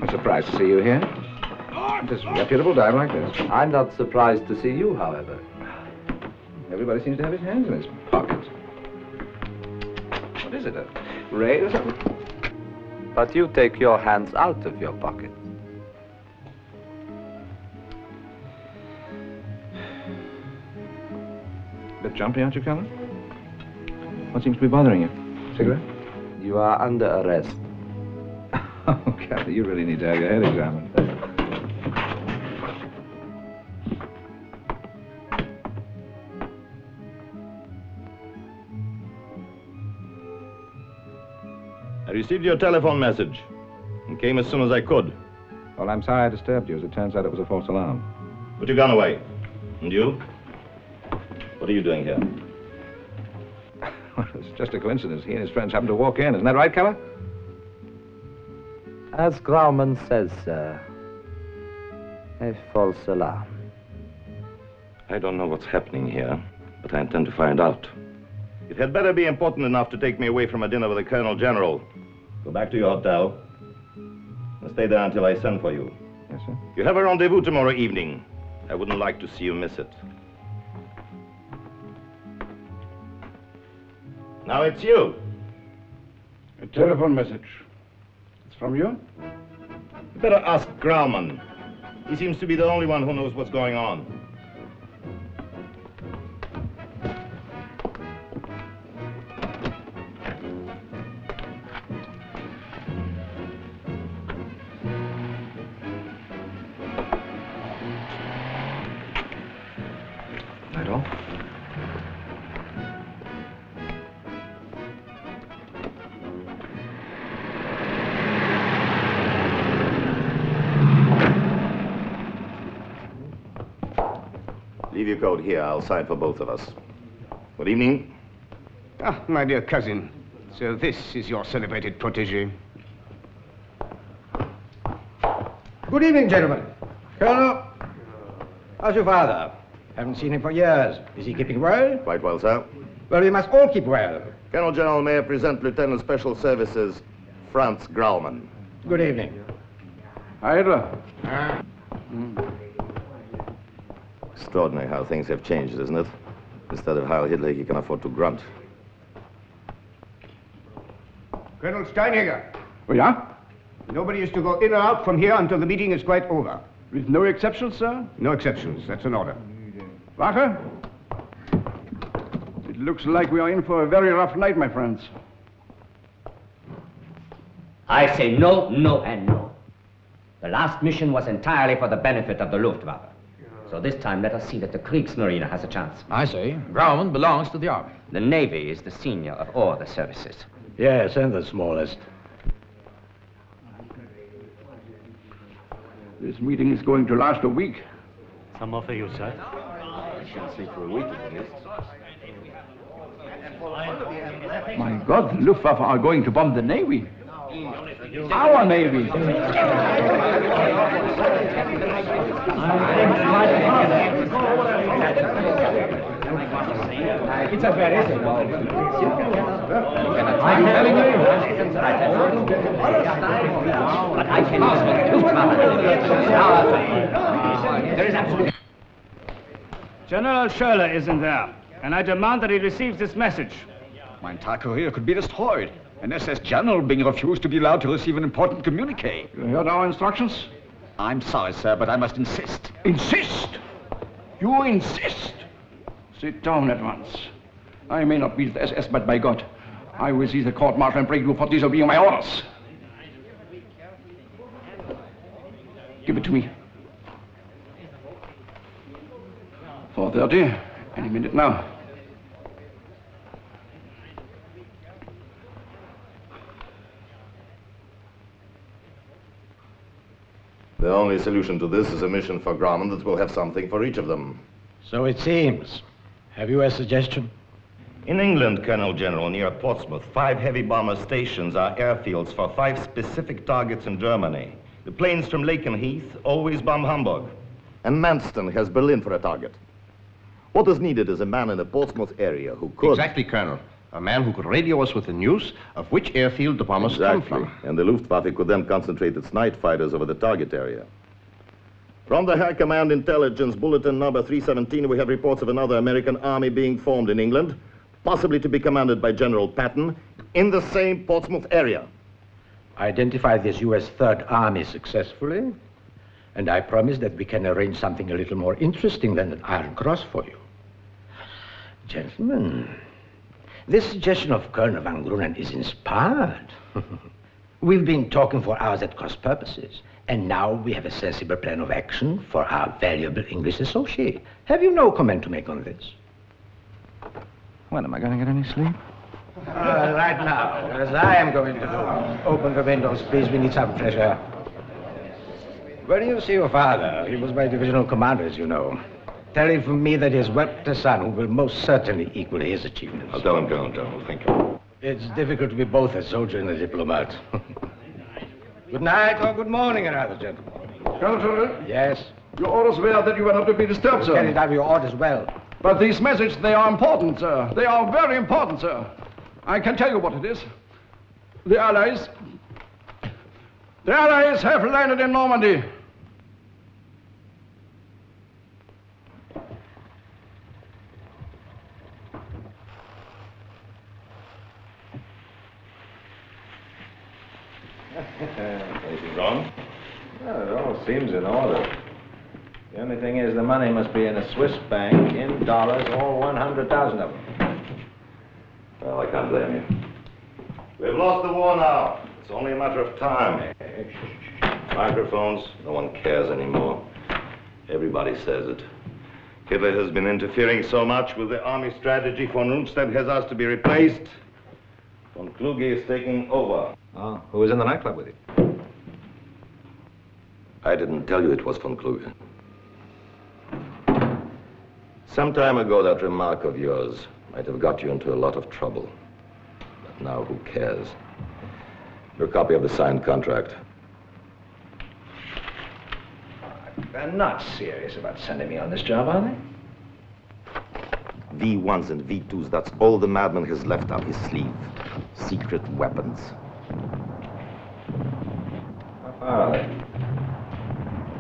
Speaker 6: I'm surprised to see you here. This reputable dive like this.
Speaker 9: I'm not surprised to see you, however.
Speaker 6: Everybody seems to have his hands in his pockets. What is it, a raid or something?
Speaker 9: But you take your hands out of your pockets.
Speaker 6: Bit jumpy, aren't you, Keller? What seems to be bothering you? Cigarette?
Speaker 9: You are under arrest.
Speaker 6: Oh, Kathy, you really need to have your head examined.
Speaker 14: I received your telephone message and came as soon as I could.
Speaker 6: Well, I'm sorry I disturbed you. As it turns out, it was a false alarm.
Speaker 14: Put your gun away. And you? What are you doing here?
Speaker 6: Well, it's just a coincidence. He and his friends happened to walk in. Isn't that right, Keller?
Speaker 9: As Grauman says, sir, a false alarm.
Speaker 14: I don't know what's happening here, but I intend to find out. It had better be important enough to take me away from a dinner with the Colonel General. Go back to your hotel and stay there until I send for you.
Speaker 6: Yes, sir.
Speaker 14: You have a rendezvous tomorrow evening. I wouldn't like to see you miss it. Now it's you.
Speaker 8: A telephone message. It's from you?
Speaker 14: You better ask Grauman. He seems to be the only one who knows what's going on.
Speaker 6: Right on.
Speaker 14: Leave your coat here. I'll sign for both of us. Good evening.
Speaker 23: Ah, my dear cousin. So this is your celebrated protégé.
Speaker 24: Good evening, gentlemen. Colonel, how's your father? Haven't seen him for years. Is he keeping well?
Speaker 14: Quite well, sir.
Speaker 24: Well, we must all keep well.
Speaker 14: Colonel General, may I present Lieutenant Special Services Franz Grauman.
Speaker 24: Good evening.
Speaker 8: Heidler.
Speaker 14: Extraordinary how things have changed, isn't it? Instead of Heil Hitler, he can afford to grunt.
Speaker 23: Colonel Steinegger.
Speaker 8: Oh, yeah?
Speaker 23: Nobody is to go in or out from here until the meeting is quite over.
Speaker 8: With no exceptions, sir?
Speaker 23: No exceptions. That's an order.
Speaker 8: Wache? It looks like we are in for a very rough night, my friends.
Speaker 15: I say no, no, and no. The last mission was entirely for the benefit of the Luftwaffe. So this time, let us see that the Kriegsmarine has a chance.
Speaker 2: I say, Grauman belongs to the Army.
Speaker 15: The Navy is the senior of all the services.
Speaker 19: Yes, and the smallest.
Speaker 8: This meeting is going to last a week.
Speaker 13: Some more for you, sir.
Speaker 14: I can't sleep for a week, at least.
Speaker 8: My God, the Luftwaffe are going to bomb the Navy. Our Navy.
Speaker 24: It's a very simple.
Speaker 15: I'm telling you. But I cannot speak. There is absolutely...
Speaker 23: General Schöller isn't there, and I demand that he receives this message.
Speaker 18: My entire career could be destroyed. An SS general being refused to be allowed to receive an important communique.
Speaker 8: You heard our instructions?
Speaker 18: I'm sorry, sir, but I must insist.
Speaker 8: Insist? You insist? Sit down at once. I may not be the SS, but by God, I will see the court-martial and break you for disobeying my orders. Give it to me. 4:30, any minute now.
Speaker 14: The only solution to this is a mission for Grumman that will have something for each of them.
Speaker 11: So it seems. Have you a suggestion?
Speaker 14: In England, Colonel General, near Portsmouth, 5 heavy bomber stations are airfields for 5 specific targets in Germany. The planes from Lakenheath always bomb Hamburg. And Manston has Berlin for a target. What is needed is a man in the Portsmouth area who could...
Speaker 20: Exactly, Colonel. A man who could radio us with the news of which airfield the bombers come from.
Speaker 14: And the Luftwaffe could then concentrate its night fighters over the target area. From the Air Command Intelligence Bulletin number 317, we have reports of another American army being formed in England, possibly to be commanded by General Patton, in the same Portsmouth area.
Speaker 11: Identify this U.S. Third Army successfully, and I promise that we can arrange something a little more interesting than an Iron Cross for you. Gentlemen, this suggestion of Colonel Van Grunen is inspired. We've been talking for hours at cross purposes, and now we have a sensible plan of action for our valuable English associate. Have you no comment to make on this?
Speaker 6: When am I going to get any sleep?
Speaker 11: Right now, as I am going to do. Open the windows, please. We need some fresh air. Where do you see your father? He was my divisional commander, as you know. Tell him from me that he has wept a son who will most certainly equal his achievements.
Speaker 14: I'll tell him, Colonel General. Thank you.
Speaker 11: It's difficult to be both a soldier and a diplomat. Good night or good morning, rather, gentlemen.
Speaker 8: Colonel Trevor?
Speaker 11: Yes?
Speaker 8: Your orders were that you were not to be disturbed, sir.
Speaker 11: Carried out your orders well.
Speaker 8: But these messages, they are important, sir. They are very important, sir. I can tell you what it is. The Allies have landed in Normandy.
Speaker 1: Anything wrong? Well, it all seems in order. The only thing is the money must be in a Swiss bank, in dollars, all 100,000 of them.
Speaker 14: Well, I can't blame you. We've lost the war now. It's only a matter of time. Microphones, no one cares anymore. Everybody says it. Hitler has been interfering so much with the army strategy. Von Rundstedt has asked to be replaced. Von Kluge is taking over.
Speaker 1: Oh, who was in the nightclub with you?
Speaker 14: I didn't tell you it was von Kluge. Some time ago, that remark of yours might have got you into a lot of trouble. But now, who cares? Your copy of the signed contract.
Speaker 1: They're not serious about sending me on this job, are they?
Speaker 14: V1s and V2s, that's all the madman has left up his sleeve. Secret weapons.
Speaker 1: How far are they?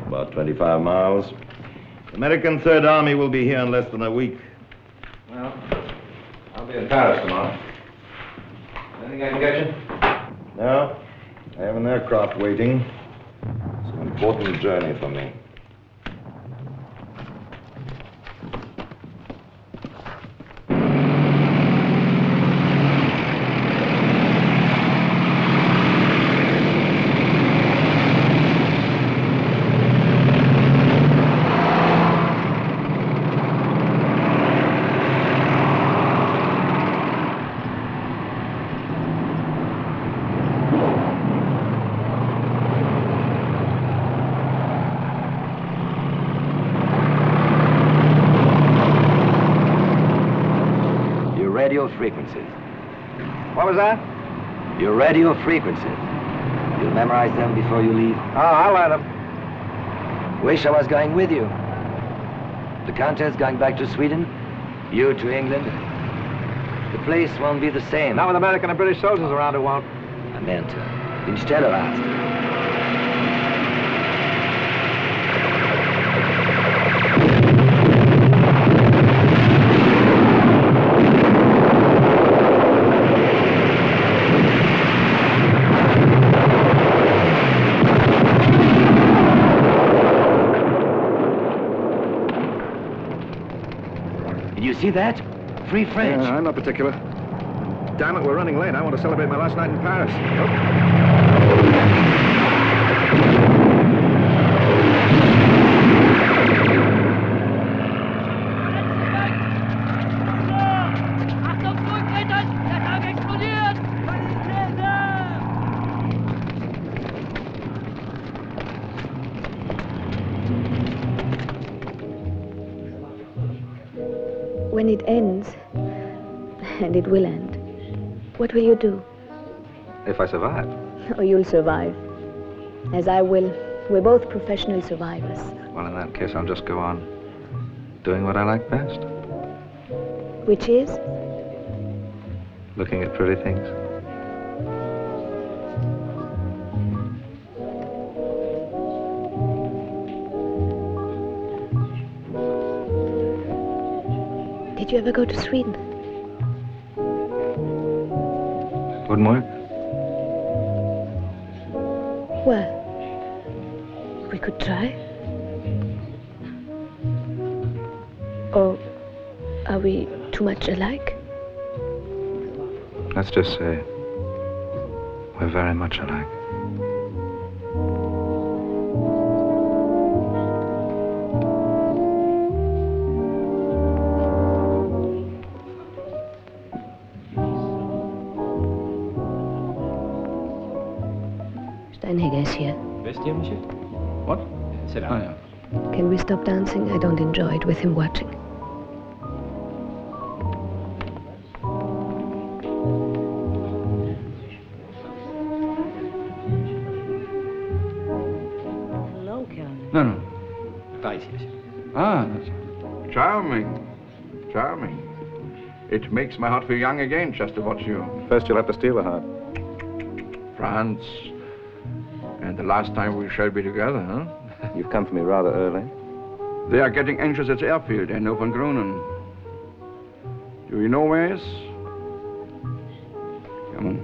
Speaker 14: About 25 miles. The American Third Army will be here in less than a week.
Speaker 1: Well, I'll be in Paris tomorrow. Anything I can get you?
Speaker 14: No. I have an aircraft waiting. It's an important journey for me.
Speaker 21: Frequencies.
Speaker 6: What was that?
Speaker 21: Your radio frequencies. You'll memorize them before you leave?
Speaker 6: Oh, I'll learn them.
Speaker 21: Wish I was going with you. The Countess going back to Sweden, you to England. The place won't be the same.
Speaker 6: Not with American and British soldiers around, it won't.
Speaker 21: I meant in Stella asked. Did you see that? Free French.
Speaker 6: I'm not particular. Damn it, we're running late. I want to celebrate my last night in Paris.
Speaker 16: When it ends, and it will end, what will you do?
Speaker 1: If I survive.
Speaker 16: Oh, you'll survive. As I will. We're both professional survivors.
Speaker 1: Well, in that case, I'll just go on doing what I like best.
Speaker 16: Which is?
Speaker 1: Looking at pretty things.
Speaker 16: Did you ever go to Sweden?
Speaker 1: Wouldn't work.
Speaker 16: Well, we could try. Or are we too much alike?
Speaker 1: Let's just say we're very much alike.
Speaker 16: Steinhager is here.
Speaker 8: Vestiaire, monsieur? What?
Speaker 16: Sit
Speaker 8: down. Oh, yeah.
Speaker 16: Can we stop dancing? I don't enjoy it with him watching.
Speaker 3: Hello, Colonel.
Speaker 8: No.
Speaker 3: Right, yes.
Speaker 8: Ah, that's charming. Charming. It makes my heart feel young again just to watch you.
Speaker 1: First, you'll have to steal a heart.
Speaker 8: France. And the last time we shall be together, huh?
Speaker 1: You've come for me rather early.
Speaker 8: They are getting anxious at the airfield. I know von Groenen. Do you know where he is? Come on.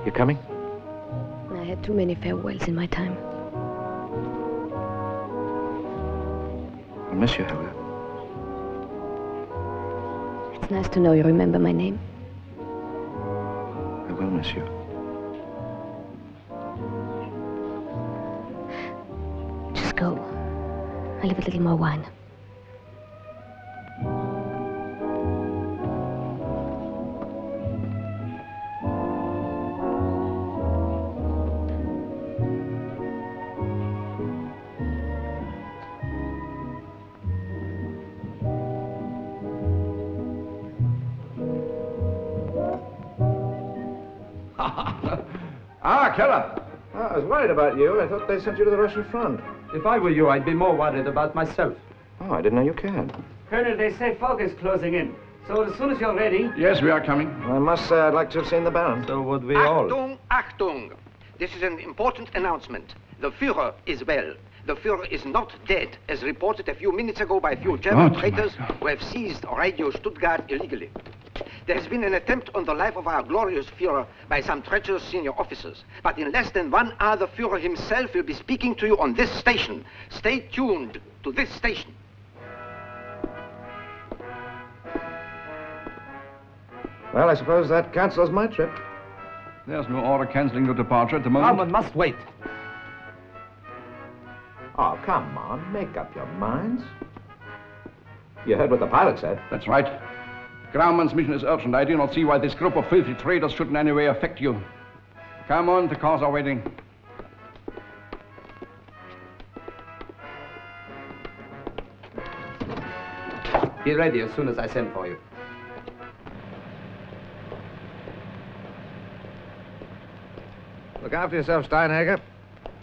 Speaker 1: You coming?
Speaker 16: I had too many farewells in my time.
Speaker 1: I miss you, Helga.
Speaker 16: It's nice to know you remember my name.
Speaker 1: I will miss you.
Speaker 16: Just go. I'll have a little more wine.
Speaker 6: Keller. I was worried about you. I thought they sent you to the Russian front.
Speaker 9: If I were you, I'd be more worried about myself.
Speaker 1: Oh, I didn't know you cared.
Speaker 23: Colonel, they say fog is closing in. So as soon as you're ready...
Speaker 8: Yes, we are coming.
Speaker 6: I must say I'd like to have seen the Baron.
Speaker 9: So would we all.
Speaker 5: Achtung, Achtung! This is an important announcement. The Führer is well. The Führer is not dead, as reported a few minutes ago by a few German traitors who have seized Radio Stuttgart illegally. There has been an attempt on the life of our glorious Führer by some treacherous senior officers. But in less than 1 hour, the Führer himself will be speaking to you on this station. Stay tuned to this station.
Speaker 6: Well, I suppose that cancels my trip.
Speaker 8: There's no order cancelling your departure at the moment.
Speaker 9: Someone must wait.
Speaker 6: Oh, come on. Make up your minds. You heard what the pilot said.
Speaker 8: That's right. Grauman's mission is urgent. I do not see why this group of filthy traitors should in any way affect you. Come on, the cars are waiting.
Speaker 9: Be ready as soon as I send for you.
Speaker 6: Look after yourself, Steinhager.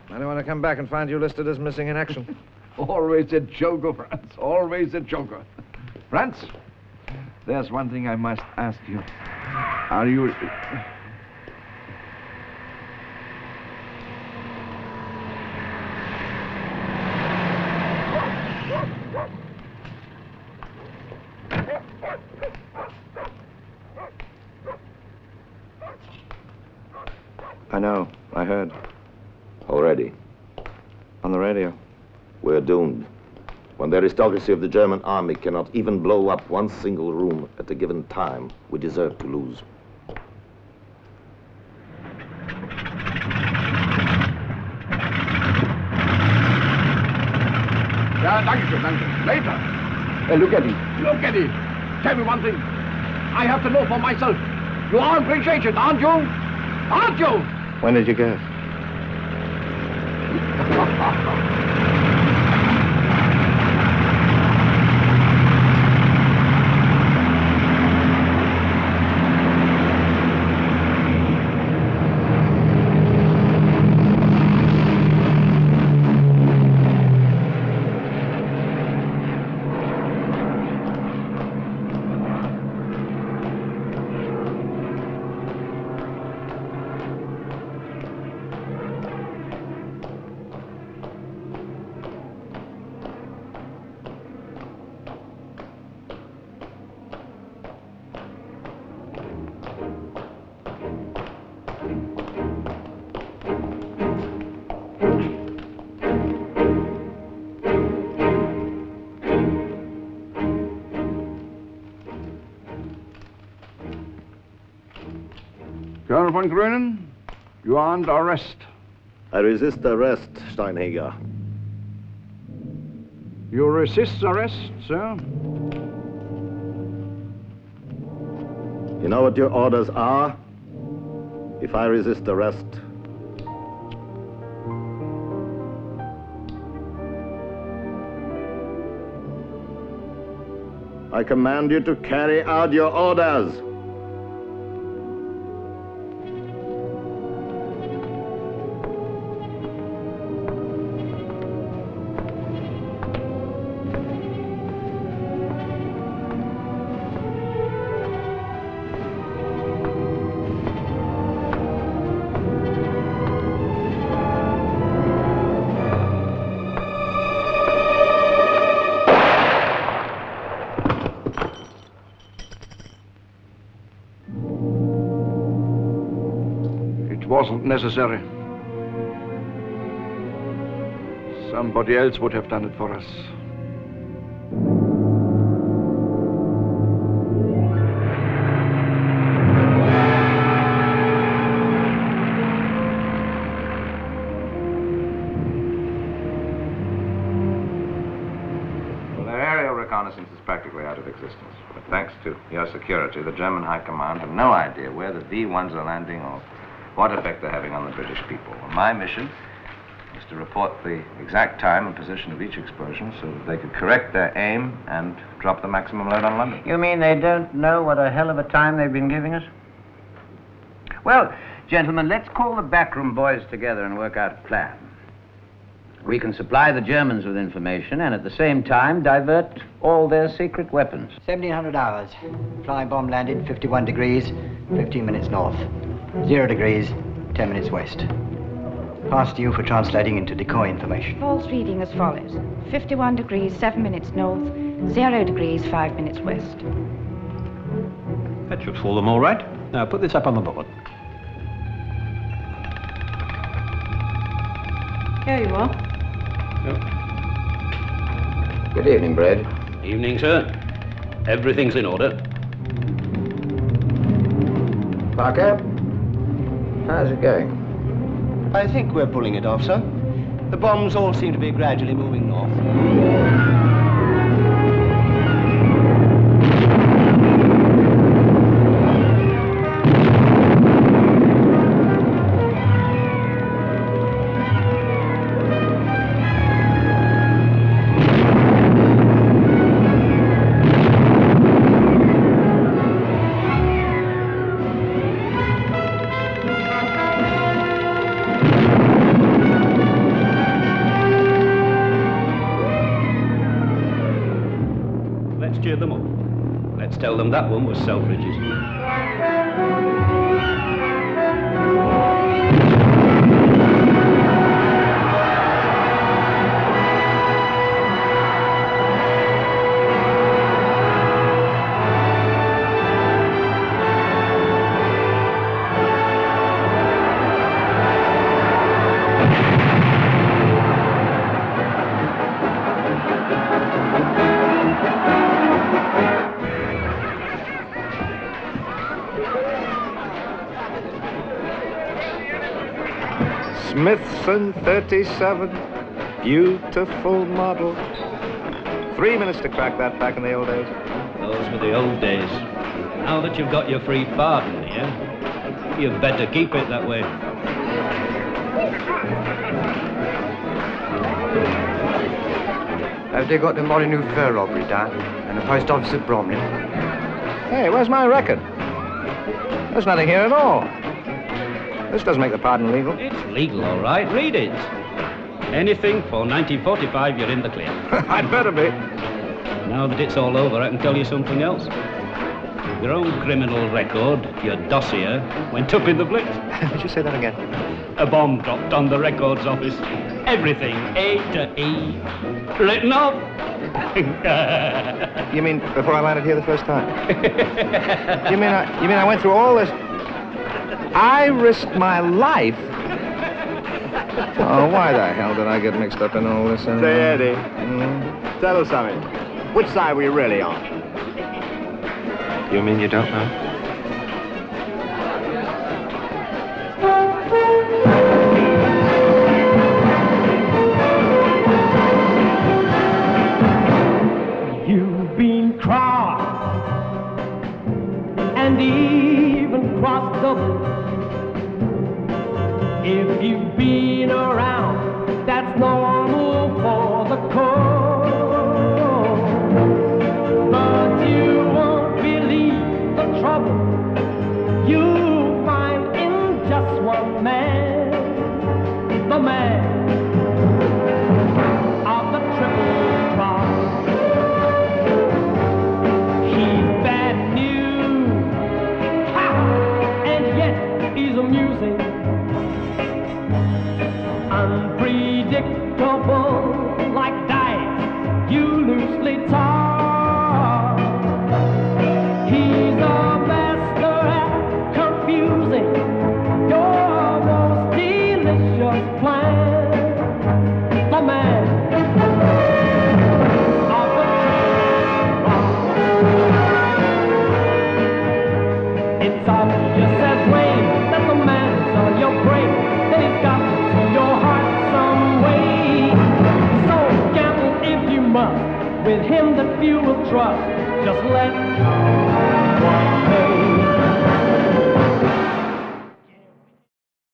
Speaker 6: I don't want to come back and find you listed as missing in action.
Speaker 8: Always a joker, Franz. Always a joker. Franz, there's one thing I must ask you. Are you...
Speaker 1: I know. I heard.
Speaker 14: Already?
Speaker 1: On the radio.
Speaker 14: We're doomed. When the aristocracy of the German army cannot even blow up one single room at a given time, we deserve to lose.
Speaker 8: Ja, danke schön, danke. Later. Look at it. Look at it. Tell me one thing. I have to know for myself. You are a British agent, aren't you? Aren't you?
Speaker 1: When did you go?
Speaker 8: Colonel von Grünen, you are under arrest.
Speaker 14: I resist arrest, Steinhager.
Speaker 8: You resist arrest, sir?
Speaker 14: You know what your orders are? If I resist arrest, I command you to carry out your orders.
Speaker 8: Wasn't necessary. Somebody else would have done it for us.
Speaker 1: Well, their aerial reconnaissance is practically out of existence. But thanks to your security, the German High Command have no idea where the D-1s are landing or what effect they're having on the British people. Well, my mission is to report the exact time and position of each explosion so that they could correct their aim and drop the maximum load on London.
Speaker 11: You mean they don't know what a hell of a time they've been giving us? Well, gentlemen, let's call the backroom boys together and work out a plan. We can supply the Germans with information and at the same time divert all their secret weapons.
Speaker 7: 1700 hours. Flying bomb landed 51 degrees, 15 minutes north. 0 degrees, 10 minutes west. Past you for translating into decoy information.
Speaker 10: False reading as follows. 51 degrees, 7 minutes north, 0 degrees, 5 minutes west.
Speaker 12: That should fool them all right. Now put this up on the board.
Speaker 10: Here you are.
Speaker 11: Good evening, Brad.
Speaker 4: Evening, sir. Everything's in order.
Speaker 11: Parker, how's it going?
Speaker 7: I think we're pulling it off, sir. The bombs all seem to be gradually moving north.
Speaker 4: Tell them that one was Selfridge's.
Speaker 6: Smiths and 37. Beautiful model. 3 minutes to crack that back in the old days.
Speaker 4: Those were the old days. Now that you've got your free pardon here, you'd better keep it that way.
Speaker 7: Have they got the Molyneux fur robbery down? And the post office at Bromley?
Speaker 6: Hey, where's my record? There's nothing here at all. This doesn't make the pardon legal.
Speaker 4: It's legal, all right. Read it. Anything for 1945, you're in the clear.
Speaker 6: I'd better be.
Speaker 4: Now that it's all over, I can tell you something else. Your own criminal record, your dossier, went up in the blitz.
Speaker 6: Did you say that again?
Speaker 4: A bomb dropped on the records office. Everything, A to E, written off.
Speaker 6: You mean before I landed here the first time? You mean I went through all this? I risked my life. Oh, why the hell did I get mixed up in all this?
Speaker 18: Say, Eddie, tell us something. Which side were you really on?
Speaker 6: You mean you don't know?
Speaker 2: You've been crossed and even crossed double. If you've been around, that's normal for the cause. But you won't believe the trouble you'll find in just one man, the man of the triple cross. He's bad news, ha! And yet he's amusing. Unpredictable, like dice you loosely toss. He's a master at confusing your most delicious plan. The man of the triple. It's obvious as rain that the man's on your brain, that he's got to your heart some way. So gamble if you must with him that few will trust. Just let one